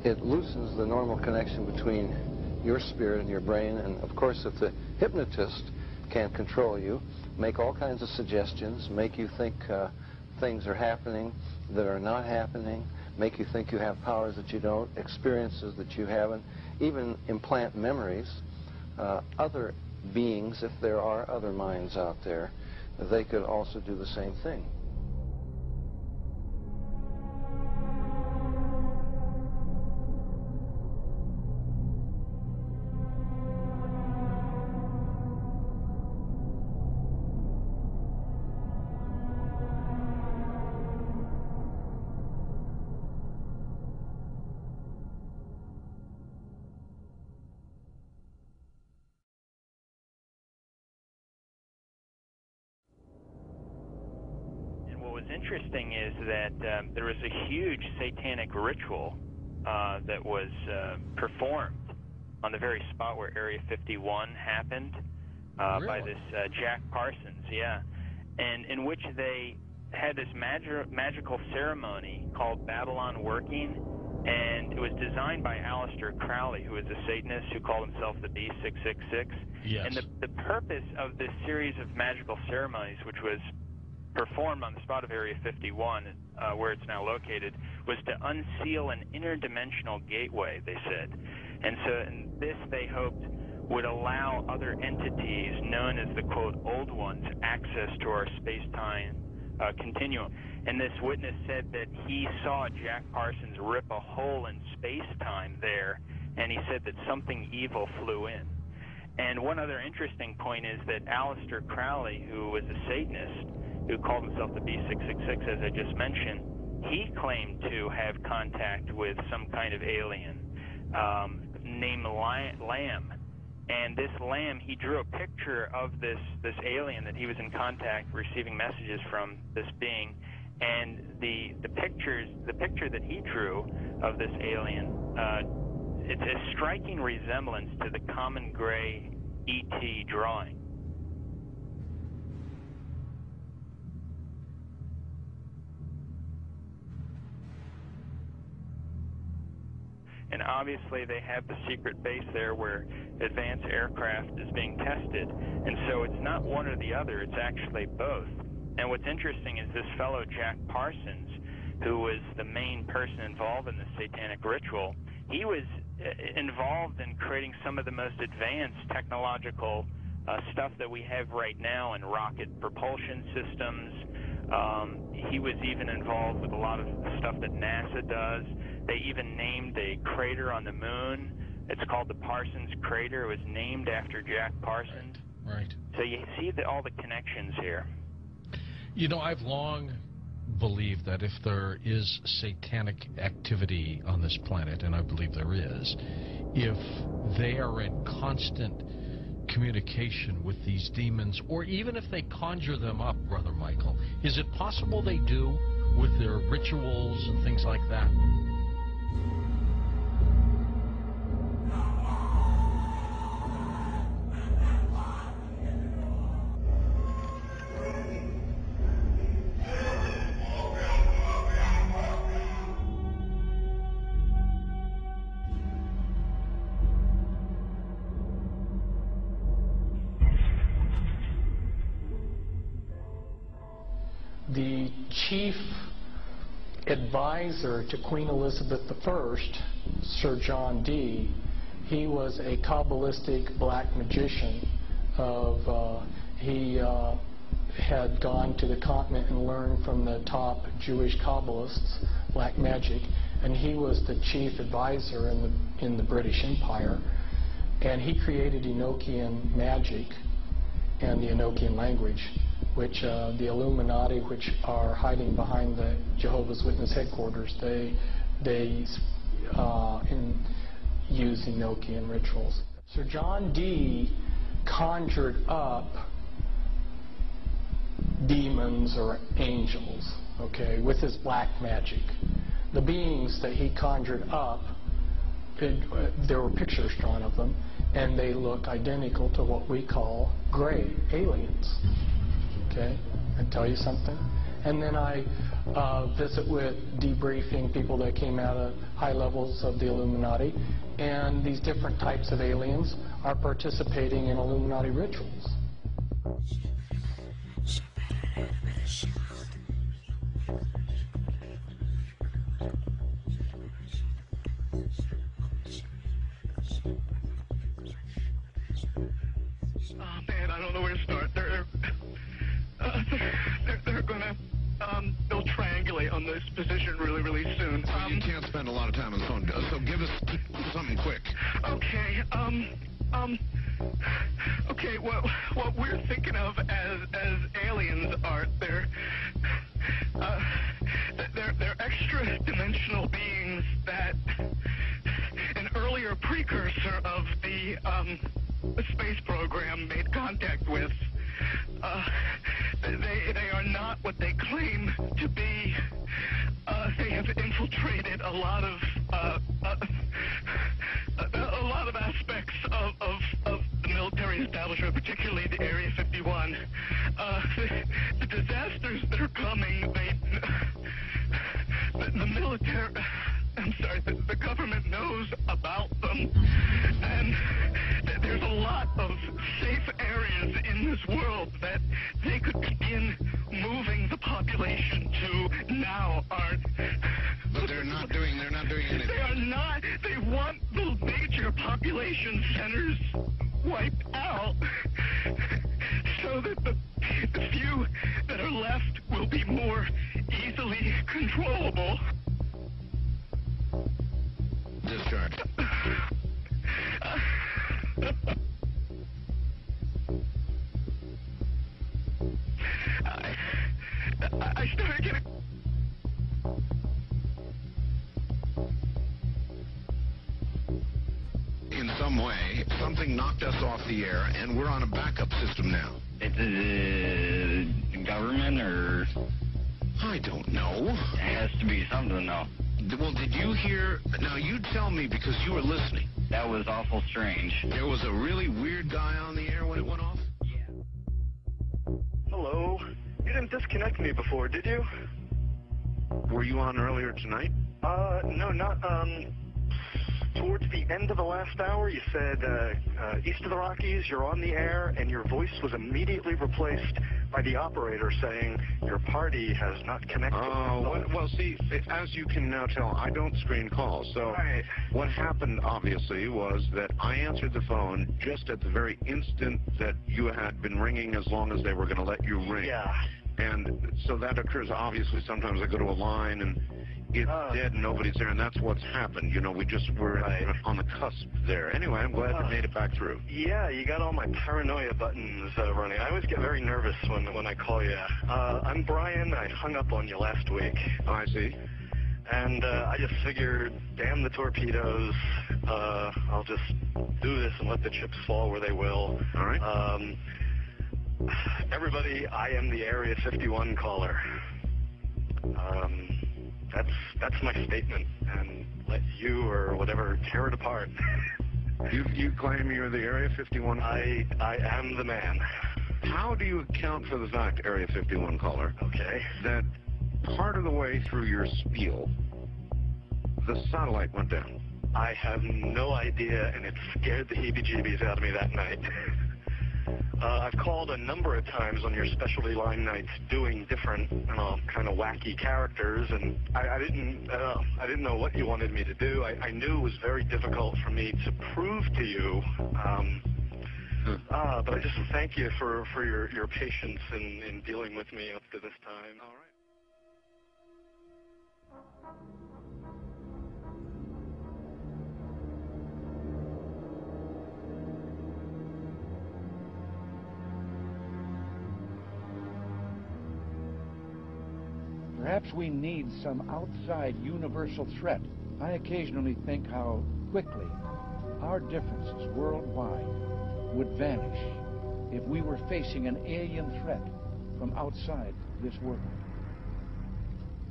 It loosens the normal connection between your spirit and your brain, and of course if the hypnotist can control you, make all kinds of suggestions, make you think things are happening that are not happening, make you think you have powers that you don't, experiences that you haven't, even implant memories. Other beings, if there are other minds out there, they could also do the same thing. Interesting is that there was a huge satanic ritual that was performed on the very spot where Area 51 happened by this Jack Parsons, and in which they had this magical ceremony called Babylon Working, and it was designed by Aleister Crowley, who is a Satanist who called himself the B666. Yes. And the purpose of this series of magical ceremonies, which was performed on the spot of Area 51, where it's now located, was to unseal an interdimensional gateway, they said. And so this, they hoped, would allow other entities known as the, quote, old ones, access to our space-time continuum. And this witness said that he saw Jack Parsons rip a hole in space-time there, and he said that something evil flew in. And one other interesting point is that Aleister Crowley, who was a Satanist, who called himself the B666, as I just mentioned, he claimed to have contact with some kind of alien named Lamb. And this Lamb, he drew a picture of this alien that he was in contact, receiving messages from this being. And the picture that he drew of this alien, it's a striking resemblance to the common gray ET drawing. And obviously they have the secret base there where advanced aircraft is being tested. And so it's not one or the other, it's actually both. And what's interesting is this fellow Jack Parsons, who was the main person involved in the satanic ritual, he was involved in creating some of the most advanced technological stuff that we have right now in rocket propulsion systems. He was even involved with a lot of stuff that NASA does. They even named a crater on the moon. It's called the Parsons Crater. It was named after Jack Parsons. Right. So you see all the connections here. You know, I've long believed that if there is satanic activity on this planet, and I believe there is, if they are in constant communication with these demons, or even if they conjure them up, Brother Michael, is it possible they do with their rituals and things like that? The chief advisor to Queen Elizabeth I, Sir John Dee, he was a Kabbalistic black magician. He had gone to the continent and learned from the top Jewish Kabbalists black magic, and he was the chief advisor in the British Empire. And he created Enochian magic and the Enochian language, which the Illuminati, which are hiding behind the Jehovah's Witness headquarters, they use Enochian rituals. Sir John Dee conjured up demons or angels, okay, with his black magic. The beings that he conjured up, there were pictures drawn of them, and they look identical to what we call gray aliens. Okay, I tell you something. And then I visit with debriefing people that came out of high levels of the Illuminati, and these different types of aliens are participating in Illuminati rituals. Oh man, I don't know where to start. They're gonna they'll triangulate on this position really soon. You can't spend a lot of time on the phone, so give us something quick. Okay, okay, what we're thinking of as aliens are they're extra dimensional beings that an earlier precursor of the space program made contact with. They are not what they claim to be. They have infiltrated a lot of aspects of the military establishment, particularly the Area 51. The disasters that are coming, the military, I'm sorry, the government knows about them, and there's a lot of safe areas in this world that they could begin moving the population to now aren't. But they're not doing anything. They are not. They want the major population centers wiped out so that the few that are left will be more easily controllable. Discharge. I started getting... In some way, something knocked us off the air, and we're on a backup system now. It's the government, or... I don't know. It has to be something, though. Well, did you hear... Now, you tell me, because you were listening. That was awful strange. There was a really weird guy on the air when it went off? Yeah. Hello? You didn't disconnect me before, did you? Were you on earlier tonight? No, not, towards the end of the last hour, you said, east of the Rockies, you're on the air, and your voice was immediately replaced by the operator saying, your party has not connected. Oh, well, see, as you can now tell, I don't screen calls. So what happened, obviously, was that I answered the phone just at the very instant that you had been ringing, as long as they were going to let you ring. Yeah. And so that occurs, obviously. Sometimes I go to a line and it's dead and nobody's there, and that's what's happened. You know, we just were on the cusp there. Anyway, I'm glad you made it back through. Yeah, you got all my paranoia buttons running. I always get very nervous when I call you. I'm Brian. I hung up on you last week. Oh, I see. And I just figured, damn the torpedoes. I'll just do this and let the chips fall where they will. All right. Everybody, I am the Area 51 caller. That's my statement, and let you or whatever tear it apart. You claim you're the Area 51 caller? I am the man. How do you account for the fact, Area 51 caller, that part of the way through your spiel, the satellite went down? I have no idea, and it scared the heebie-jeebies out of me that night. I've called a number of times on your specialty line nights doing different, kind of wacky characters, and I didn't know what you wanted me to do. I knew it was very difficult for me to prove to you, but I just thank you for your patience in dealing with me up to this time. All right. Perhaps we need some outside universal threat. I occasionally think how quickly our differences worldwide would vanish if we were facing an alien threat from outside this world.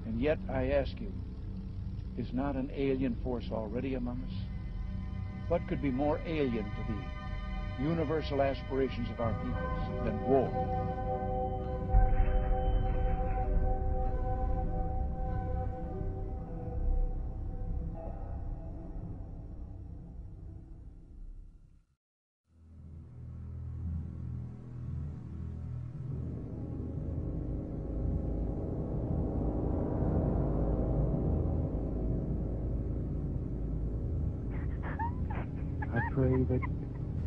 And yet, I ask you, is not an alien force already among us? What could be more alien to the universal aspirations of our peoples than war? I pray that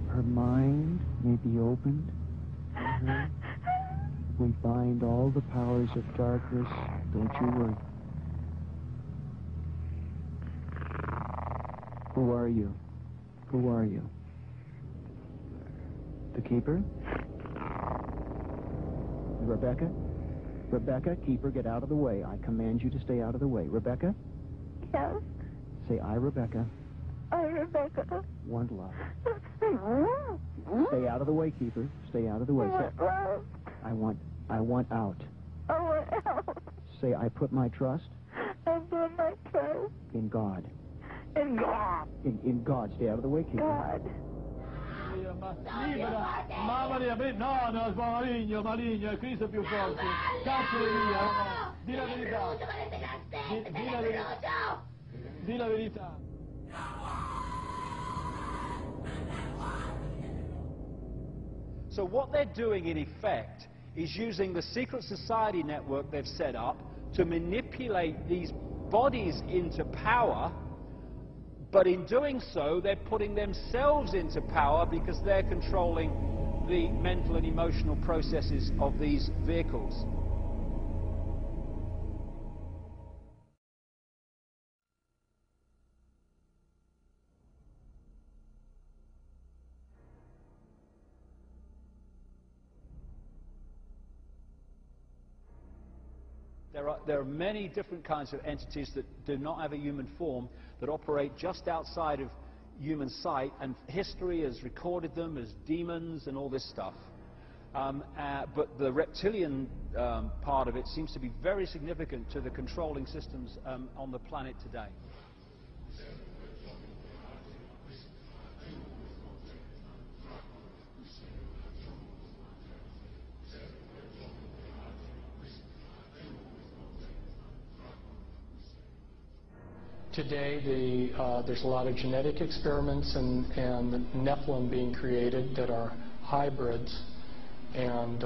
her mind may be opened to her. We bind all the powers of darkness. Don't you worry. Who are you? Who are you? The Keeper? Rebecca? Rebecca, Keeper, get out of the way. I command you to stay out of the way. Rebecca? Yes? Say, I, Rebecca, I, Rebecca. want love. Stay out of the way, Keeper. Stay out of the way. I want love. I want out. I want out. Say, I put my trust I put my trust in God. in God. In God. Stay out of the way, Keeper. God. Libera, mamma mia, no, no, maligno, maligno, è Cristo più forte. Cazzo via, di la verità. Di la verità. So what they're doing, in effect, is using the secret society network they've set up to manipulate these bodies into power, but in doing so, they're putting themselves into power because they're controlling the mental and emotional processes of these vehicles. There are many different kinds of entities that do not have a human form, that operate just outside of human sight, and history has recorded them as demons and all this stuff. But the reptilian part of it seems to be very significant to the controlling systems on the planet today. Today, there's a lot of genetic experiments and Nephilim being created that are hybrids, and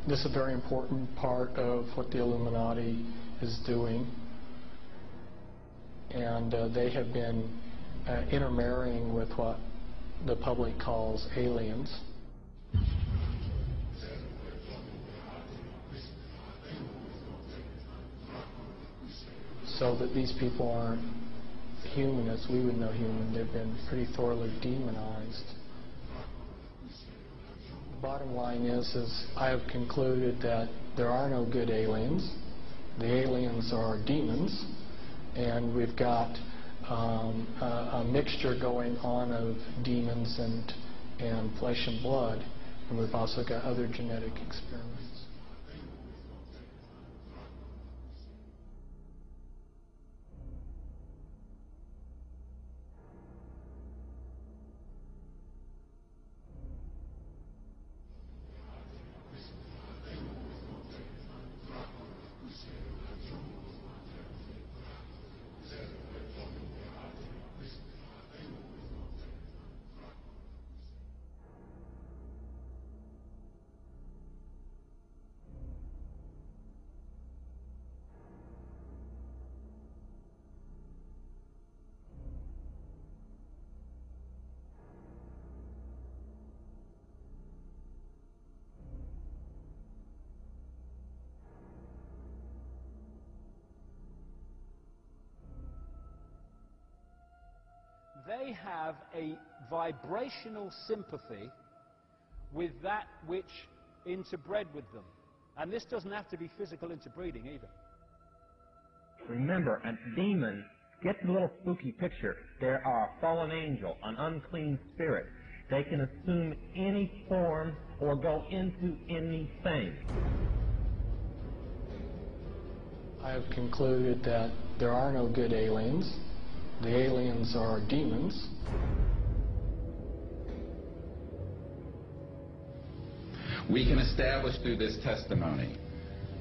this is a very important part of what the Illuminati is doing. And they have been intermarrying with what the public calls aliens. So that these people aren't human as we would know human. They've been pretty thoroughly demonized. The bottom line is I have concluded that there are no good aliens. The aliens are demons, and we've got a mixture going on of demons and flesh and blood, and we've also got other genetic experiments. They have a vibrational sympathy with that which interbred with them. And this doesn't have to be physical interbreeding either. Remember, a demon, get the little spooky picture. There are a fallen angel, an unclean spirit. They can assume any form or go into anything. I have concluded that there are no good aliens. The aliens are demons. We can establish through this testimony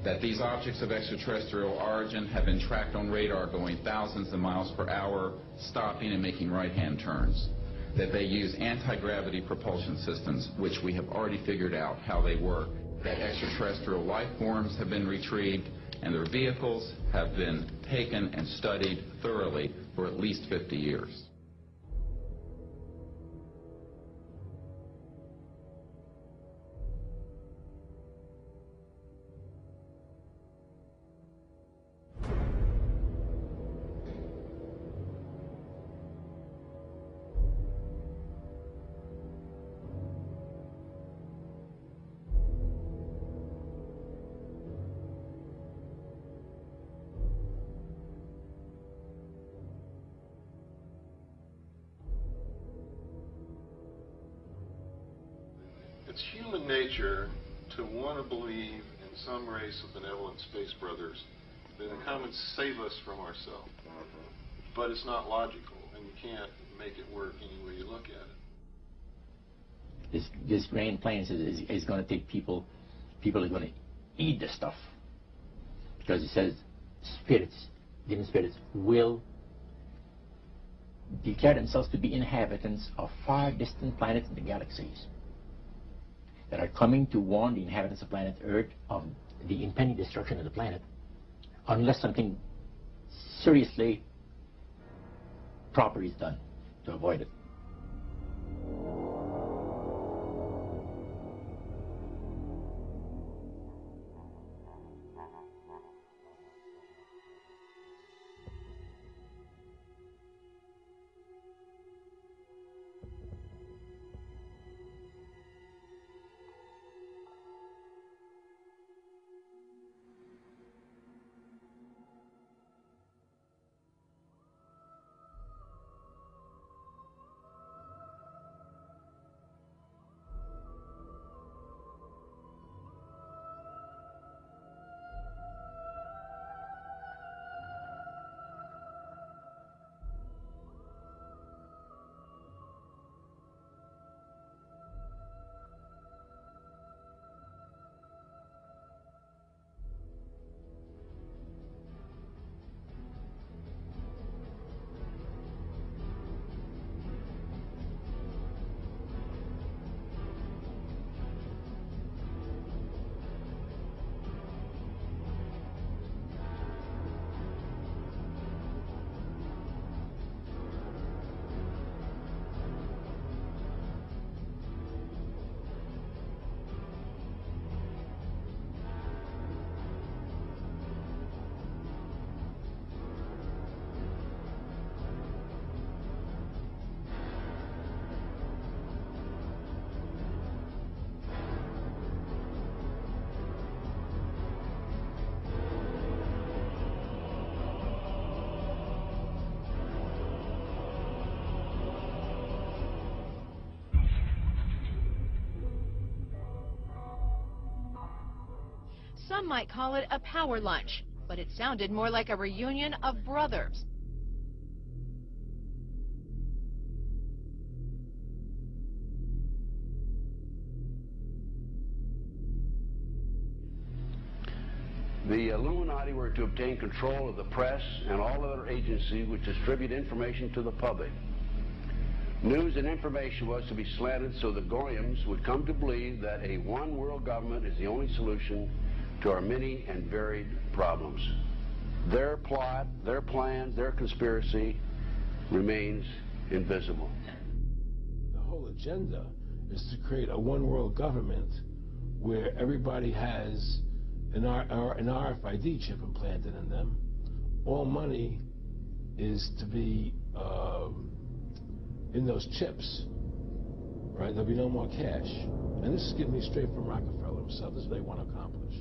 that these objects of extraterrestrial origin have been tracked on radar going thousands of miles per hour, stopping and making right-hand turns. That they use anti-gravity propulsion systems, which we have already figured out how they work. That extraterrestrial life forms have been retrieved, and their vehicles have been taken and studied thoroughly for at least 50 years. It's human nature to want to believe in some race of benevolent space brothers that will come and save us from ourselves. But it's not logical, and you can't make it work any way you look at it. This grand plan is going to take people are going to eat the stuff. Because it says spirits, demon spirits, will declare themselves to be inhabitants of far distant planets in the galaxies that are coming to warn the inhabitants of planet Earth of the impending destruction of the planet unless something seriously proper is done to avoid it. Some might call it a power lunch, but it sounded more like a reunion of brothers. The Illuminati were to obtain control of the press and all other agencies which distribute information to the public. News and information was to be slanted so the Goyams would come to believe that a one world government is the only solution to our many and varied problems. Their plot, their plans, their conspiracy remains invisible. The whole agenda is to create a one world government where everybody has an RFID chip implanted in them. All money is to be in those chips, right? There'll be no more cash. And this is getting me straight from Rockefeller himself. This is what they want to accomplish.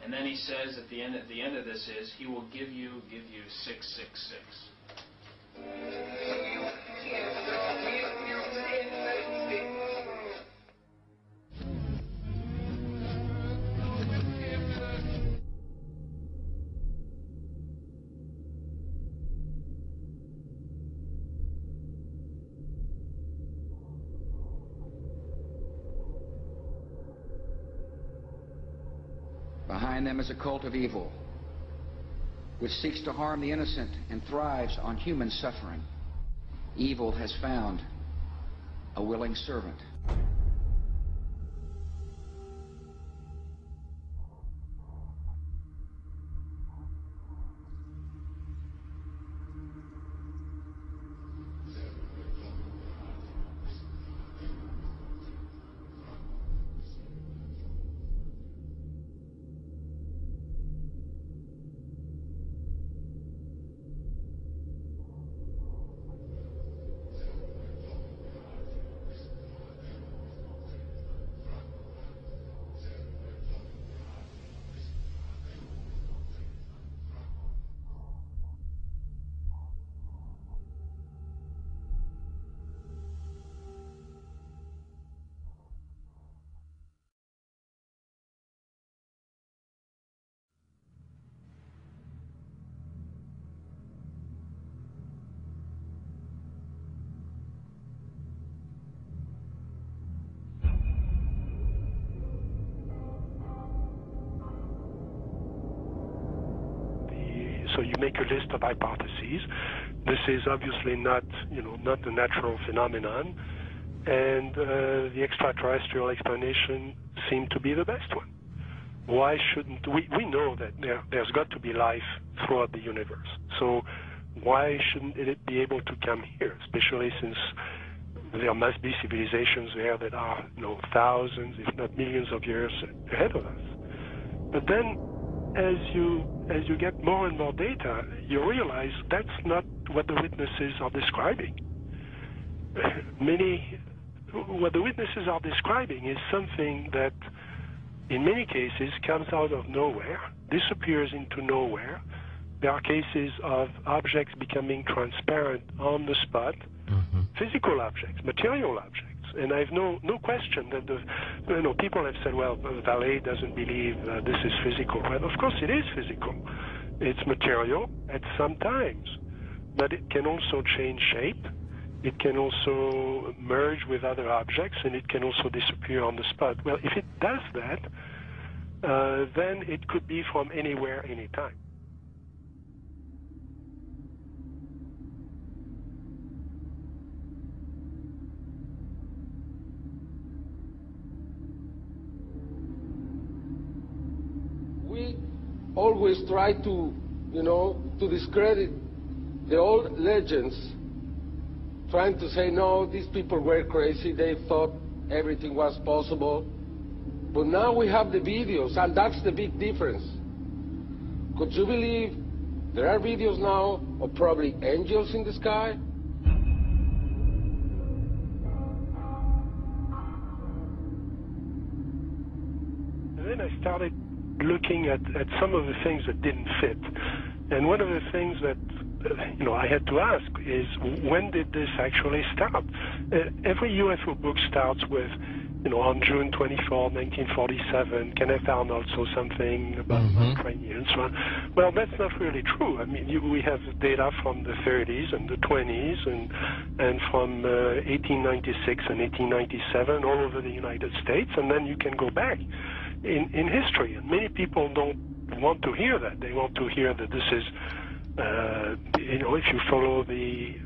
And then he says at the end of this is he will give you 666. Behind them is a cult of evil, which seeks to harm the innocent and thrives on human suffering. Evil has found a willing servant. So you make a list of hypotheses. This is obviously not a natural phenomenon, and the extraterrestrial explanation seemed to be the best one. Why shouldn't we know that there's got to be life throughout the universe? So why shouldn't it be able to come here, especially since there must be civilizations there that are thousands, if not millions of years ahead of us? But then as you get more and more data, you realize that's not what the witnesses are describing. What the witnesses are describing is something that, in many cases, comes out of nowhere, disappears into nowhere. There are cases of objects becoming transparent on the spot, physical objects, material objects. And I have no question that people have said, well, Vallée doesn't believe this is physical. Well, of course it is physical. It's material at some times, but it can also change shape. It can also merge with other objects, and it can also disappear on the spot. Well, if it does that, then it could be from anywhere, anytime. We always try to, to discredit the old legends, trying to say, no, these people were crazy, they thought everything was possible. But now we have the videos, and that's the big difference. Could you believe there are videos now or probably angels in the sky. And then I started looking at some of the things that didn't fit. And one of the things that I had to ask is, when did this actually start? Every UFO book starts with, on June 24, 1947, Kenneth Arnold saw something about Ukrainians. Well, that's not really true. I mean, we have data from the 30s and the 20s and from 1896 and 1897 all over the United States, and then you can go back in history. And many people don't want to hear that. They want to hear that this is, if you follow the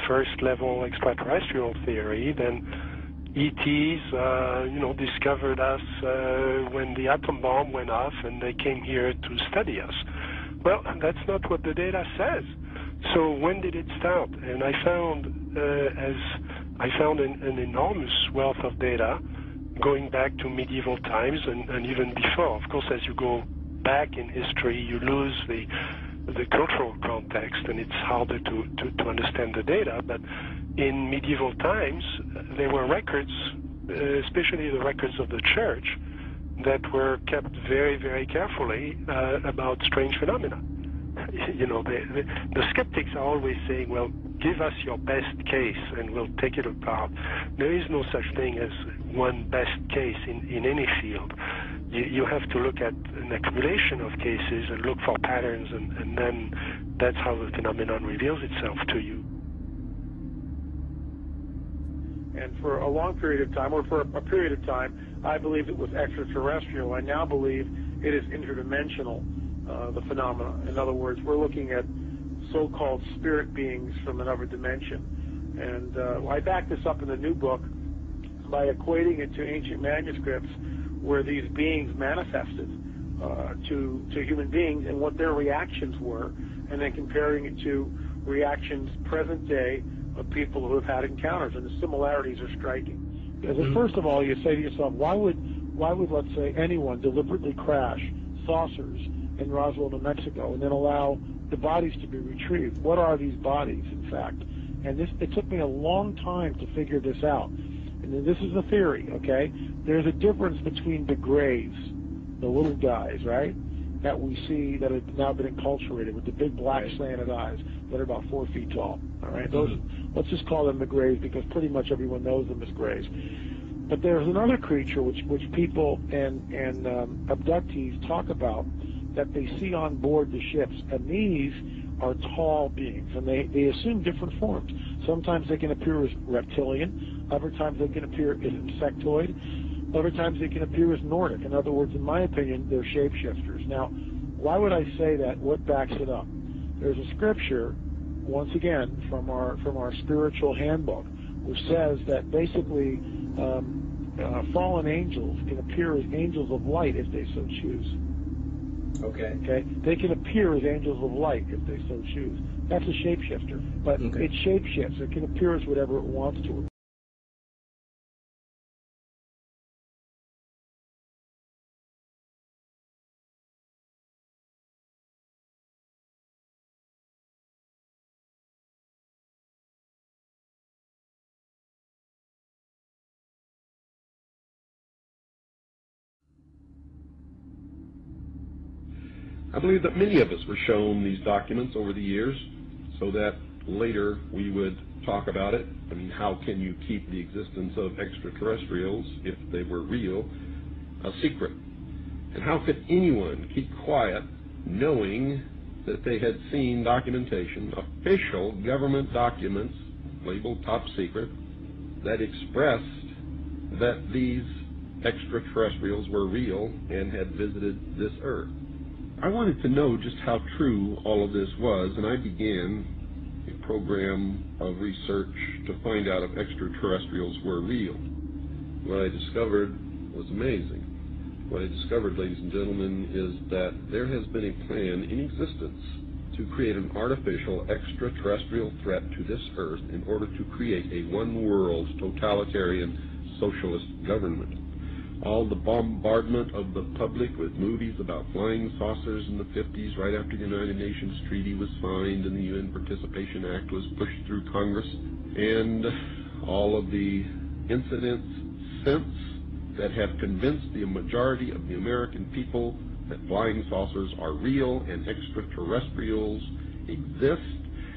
first level extraterrestrial theory, then ETs, discovered us when the atom bomb went off and they came here to study us. Well, that's not what the data says. So when did it start? And I found an enormous wealth of data going back to medieval times and even before. Of course, as you go back in history, you lose the cultural context, and it's harder to understand the data. But in medieval times, there were records, especially the records of the church, that were kept very, very carefully about strange phenomena. The skeptics are always saying, well, give us your best case and we'll take it apart. There is no such thing as one best case in any field. You have to look at an accumulation of cases and look for patterns, and then that's how the phenomenon reveals itself to you. And for a long period of time, or for a period of time, I believed it was extraterrestrial. I now believe it is interdimensional, the phenomena. In other words, we're looking at so-called spirit beings from another dimension. And I back this up in the new book by equating it to ancient manuscripts where these beings manifested to human beings and what their reactions were, and then comparing it to reactions present day of people who have had encounters, and the similarities are striking. Because first of all, you say to yourself, why would let's say anyone deliberately crash saucers in Roswell, New Mexico, and then allow the bodies to be retrieved? What are these bodies, in fact? And it took me a long time to figure this out. And this is a theory, okay? There's a difference between the grays, the little guys, right, that we see that have now been enculturated with the big black slanted eyes that are about 4 feet tall, all right? Those, let's just call them the grays because pretty much everyone knows them as grays. But there's another creature which people and abductees talk about that they see on board the ships, and these are tall beings, and they assume different forms. Sometimes they can appear as reptilian, other times they can appear as insectoid, other times they can appear as Nordic. In other words, in my opinion, they're shapeshifters. Now, why would I say that? What backs it up? There's a scripture, once again, from our spiritual handbook, which says that basically fallen angels can appear as angels of light if they so choose. Okay. They can appear as angels of light if they so choose. That's a shapeshifter, but it shapeshifts. It can appear as whatever it wants to. I believe that many of us were shown these documents over the years so that later we would talk about it. I mean, how can you keep the existence of extraterrestrials, if they were real, a secret? And how could anyone keep quiet knowing that they had seen documentation, official government documents labeled top secret, that expressed that these extraterrestrials were real and had visited this earth? I wanted to know just how true all of this was, and I began a program of research to find out if extraterrestrials were real. What I discovered was amazing. What I discovered, ladies and gentlemen, is that there has been a plan in existence to create an artificial extraterrestrial threat to this earth in order to create a one-world totalitarian socialist government. all the bombardment of the public with movies about flying saucers in the 50s, right after the United Nations Treaty was signed and the UN Participation Act was pushed through Congress, and all of the incidents since that have convinced the majority of the American people that flying saucers are real and extraterrestrials exist,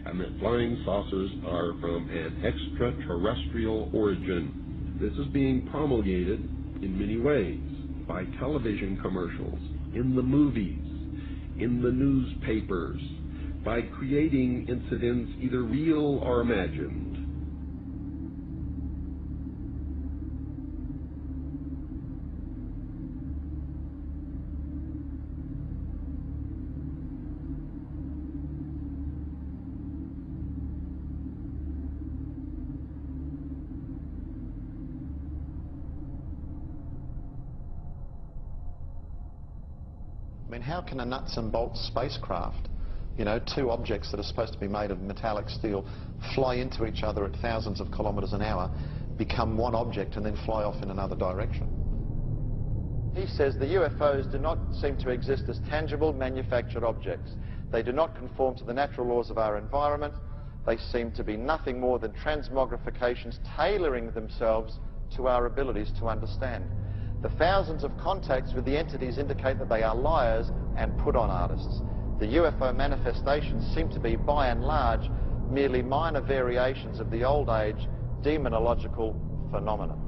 and that flying saucers are from an extraterrestrial origin. This is being promulgated in many ways, by television commercials, in the movies, in the newspapers, by creating incidents either real or imagined. I mean, how can a nuts and bolts spacecraft, you know, two objects that are supposed to be made of metallic steel, fly into each other at thousands of kilometers an hour, become one object and then fly off in another direction? He says the UFOs do not seem to exist as tangible manufactured objects. They do not conform to the natural laws of our environment. They seem to be nothing more than transmogrifications tailoring themselves to our abilities to understand. The thousands of contacts with the entities indicate that they are liars and put-on artists. The UFO manifestations seem to be, by and large, merely minor variations of the old-age demonological phenomenon.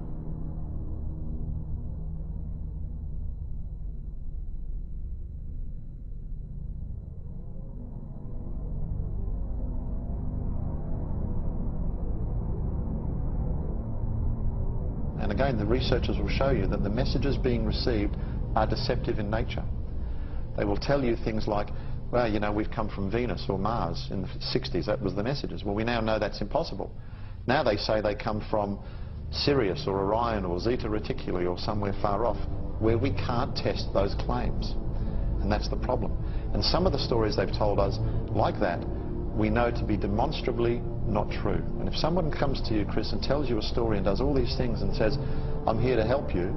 And again, the researchers will show you that the messages being received are deceptive in nature. They will tell you things like, well, you know, we've come from Venus or Mars in the 60s. That was the messages. Well, we now know that's impossible. Now they say they come from Sirius or Orion or Zeta Reticuli or somewhere far off, where we can't test those claims. And that's the problem. And some of the stories they've told us, like that, we know to be demonstrably not true. And if someone comes to you, Chris, and tells you a story and does all these things and says, I'm here to help you,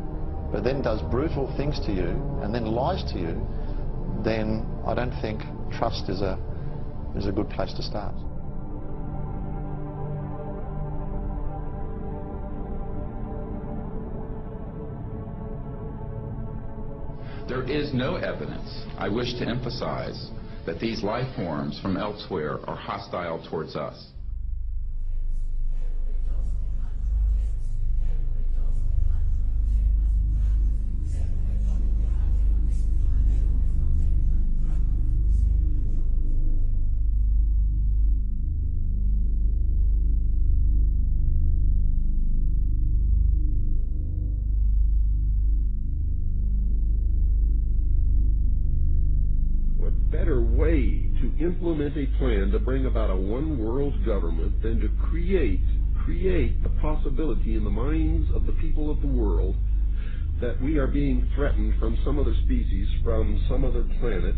but then does brutal things to you and then lies to you, then I don't think trust is a good place to start. There is no evidence, I wish to emphasize, that these life forms from elsewhere are hostile towards us. Implement a plan to bring about a one-world government than to create the possibility in the minds of the people of the world that we are being threatened from some other species, from some other planet,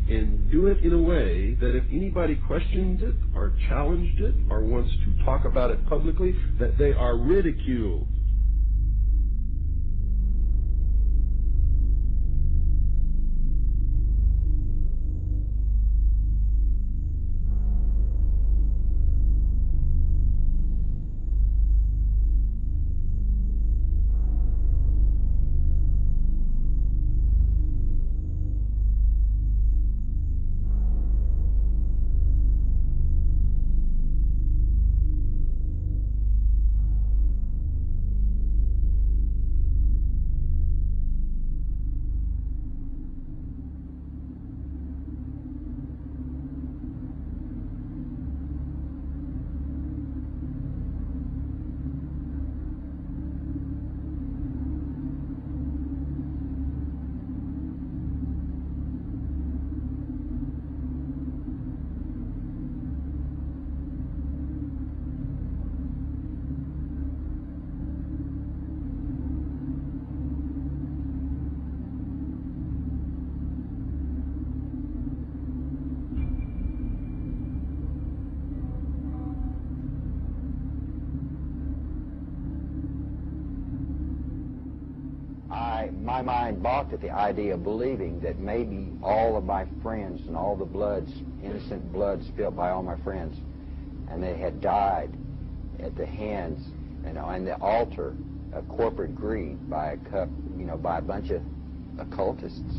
and do it in a way that if anybody questions it or challenged it or wants to talk about it publicly, that they are ridiculed. my mind balked at the idea of believing that maybe all of my friends and all the bloods, innocent blood spilled by all my friends, and they had died at the hands and on the altar of corporate greed by by a bunch of occultists.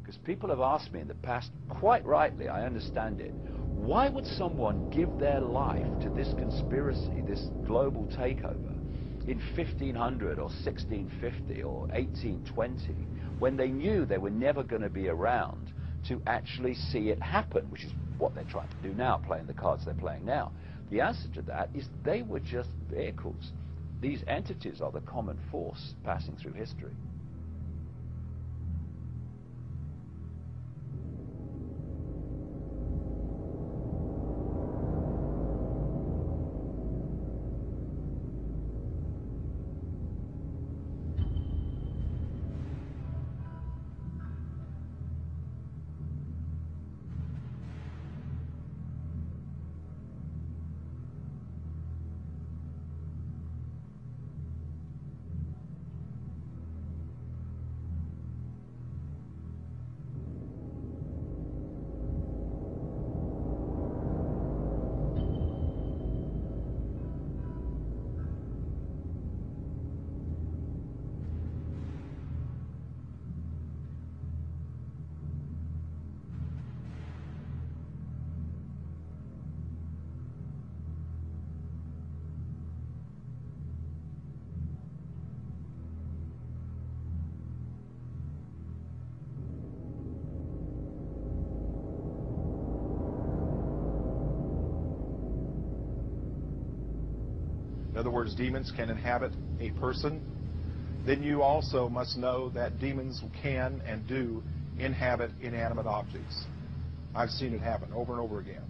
Because people have asked me in the past, quite rightly, I understand it, why would someone give their life to this conspiracy, this global takeover, in 1500 or 1650 or 1820, when they knew they were never going to be around to actually see it happen, which is what they're trying to do now, playing the cards they're playing now? The answer to that is they were just vehicles. These entities are the common force passing through history. In other words, demons can inhabit a person then you also must know that demons can and do inhabit inanimate objects. I've seen it happen over and over again.3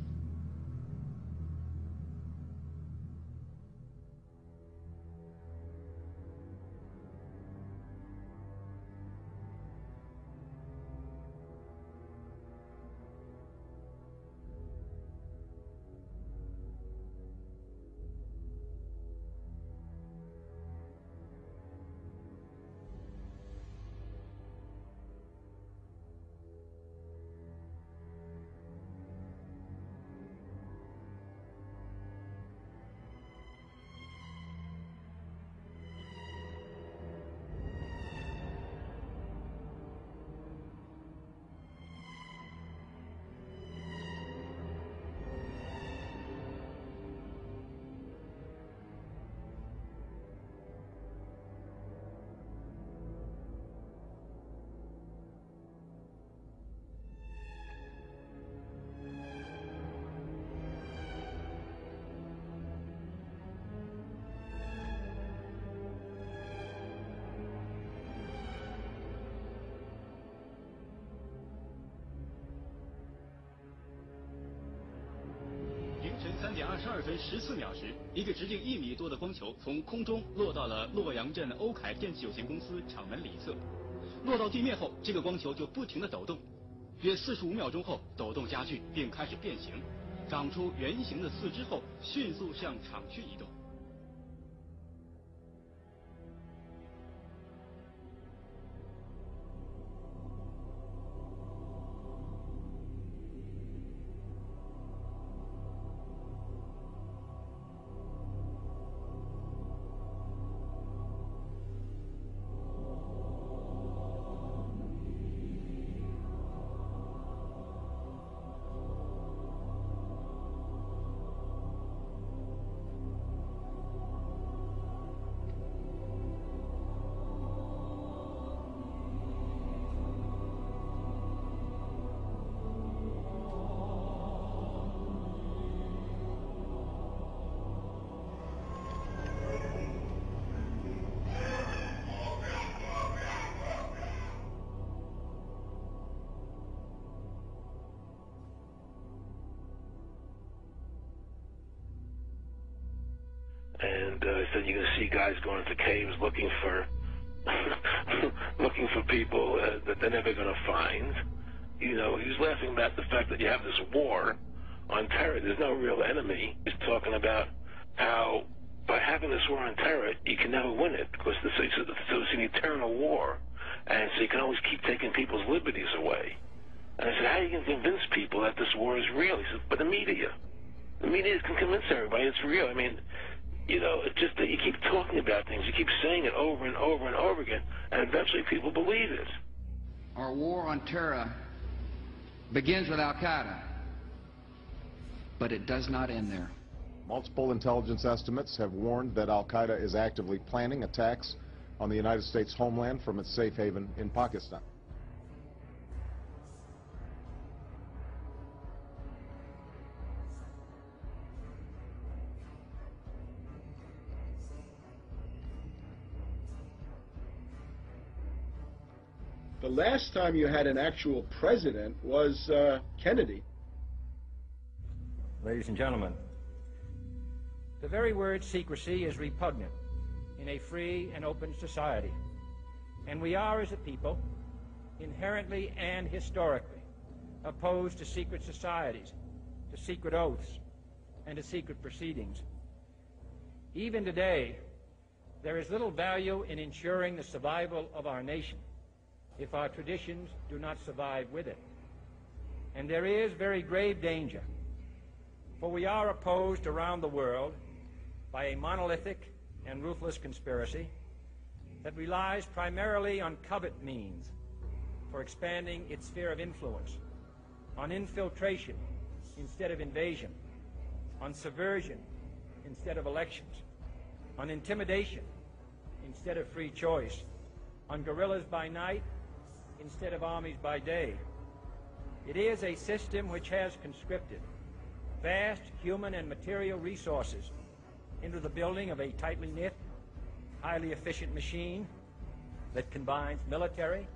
点22分14秒时，一个直径1米多的光球从空中落到了洛阳镇欧凯电器有限公司厂门里侧。落到地面后，这个光球就不停地抖动，约45秒钟后，抖动加剧并开始变形，长出圆形的四肢后，迅速向厂区移动。And said you're going to see guys going into caves looking for looking for people that they're never going to find. You know, he was laughing about the fact that you have this war on terror. There's no real enemy. He's talking about how by having this war on terror, you can never win it because so it's an eternal war, and so you can always keep taking people's liberties away. And I said, how are you going to convince people that this war is real? He said, but the media can convince everybody it's real. I mean, you know, it's just that you keep talking about things, you keep saying it over and over and over again, and eventually people believe it. Our war on terror begins with Al-Qaeda, but it does not end there. Multiple intelligence estimates have warned that Al-Qaeda is actively planning attacks on the United States homeland from its safe haven in Pakistan. The last time you had an actual president was Kennedy. Ladies and gentlemen, the very word secrecy is repugnant in a free and open society. And we are, as a people, inherently and historically opposed to secret societies, to secret oaths, and to secret proceedings. Even today, there is little value in ensuring the survival of our nation if our traditions do not survive with it. And there is very grave danger, for we are opposed around the world by a monolithic and ruthless conspiracy that relies primarily on covert means for expanding its sphere of influence, on infiltration instead of invasion, on subversion instead of elections, on intimidation instead of free choice, on guerrillas by night instead of armies by day. It is a system which has conscripted vast human and material resources into the building of a tightly knit, highly efficient machine that combines military,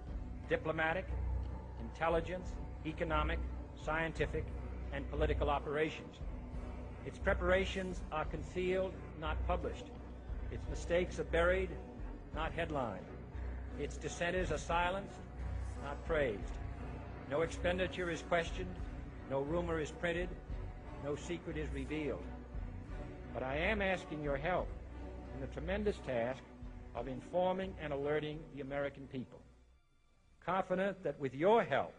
diplomatic, intelligence, economic, scientific, and political operations. Its preparations are concealed, not published. Its mistakes are buried, not headlined. Its dissenters are silenced, not praised. No expenditure is questioned, no rumor is printed, no secret is revealed. But I am asking your help in the tremendous task of informing and alerting the American people. Confident that with your help,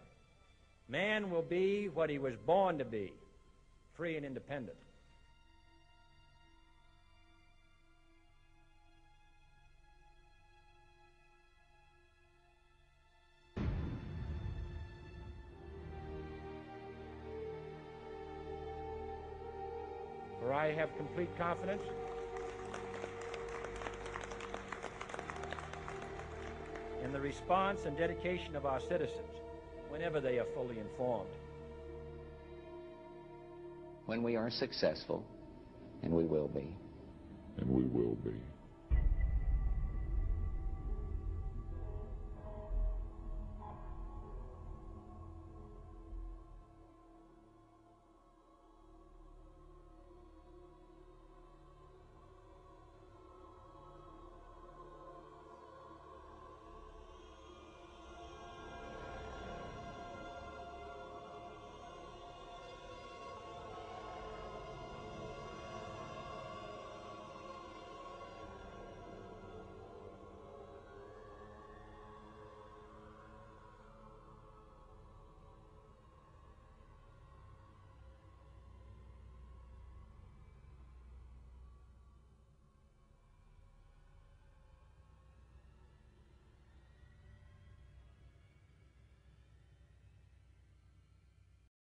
man will be what he was born to be, free and independent. For I have complete confidence in the response and dedication of our citizens whenever they are fully informed. When we are successful, and we will be, and we will be,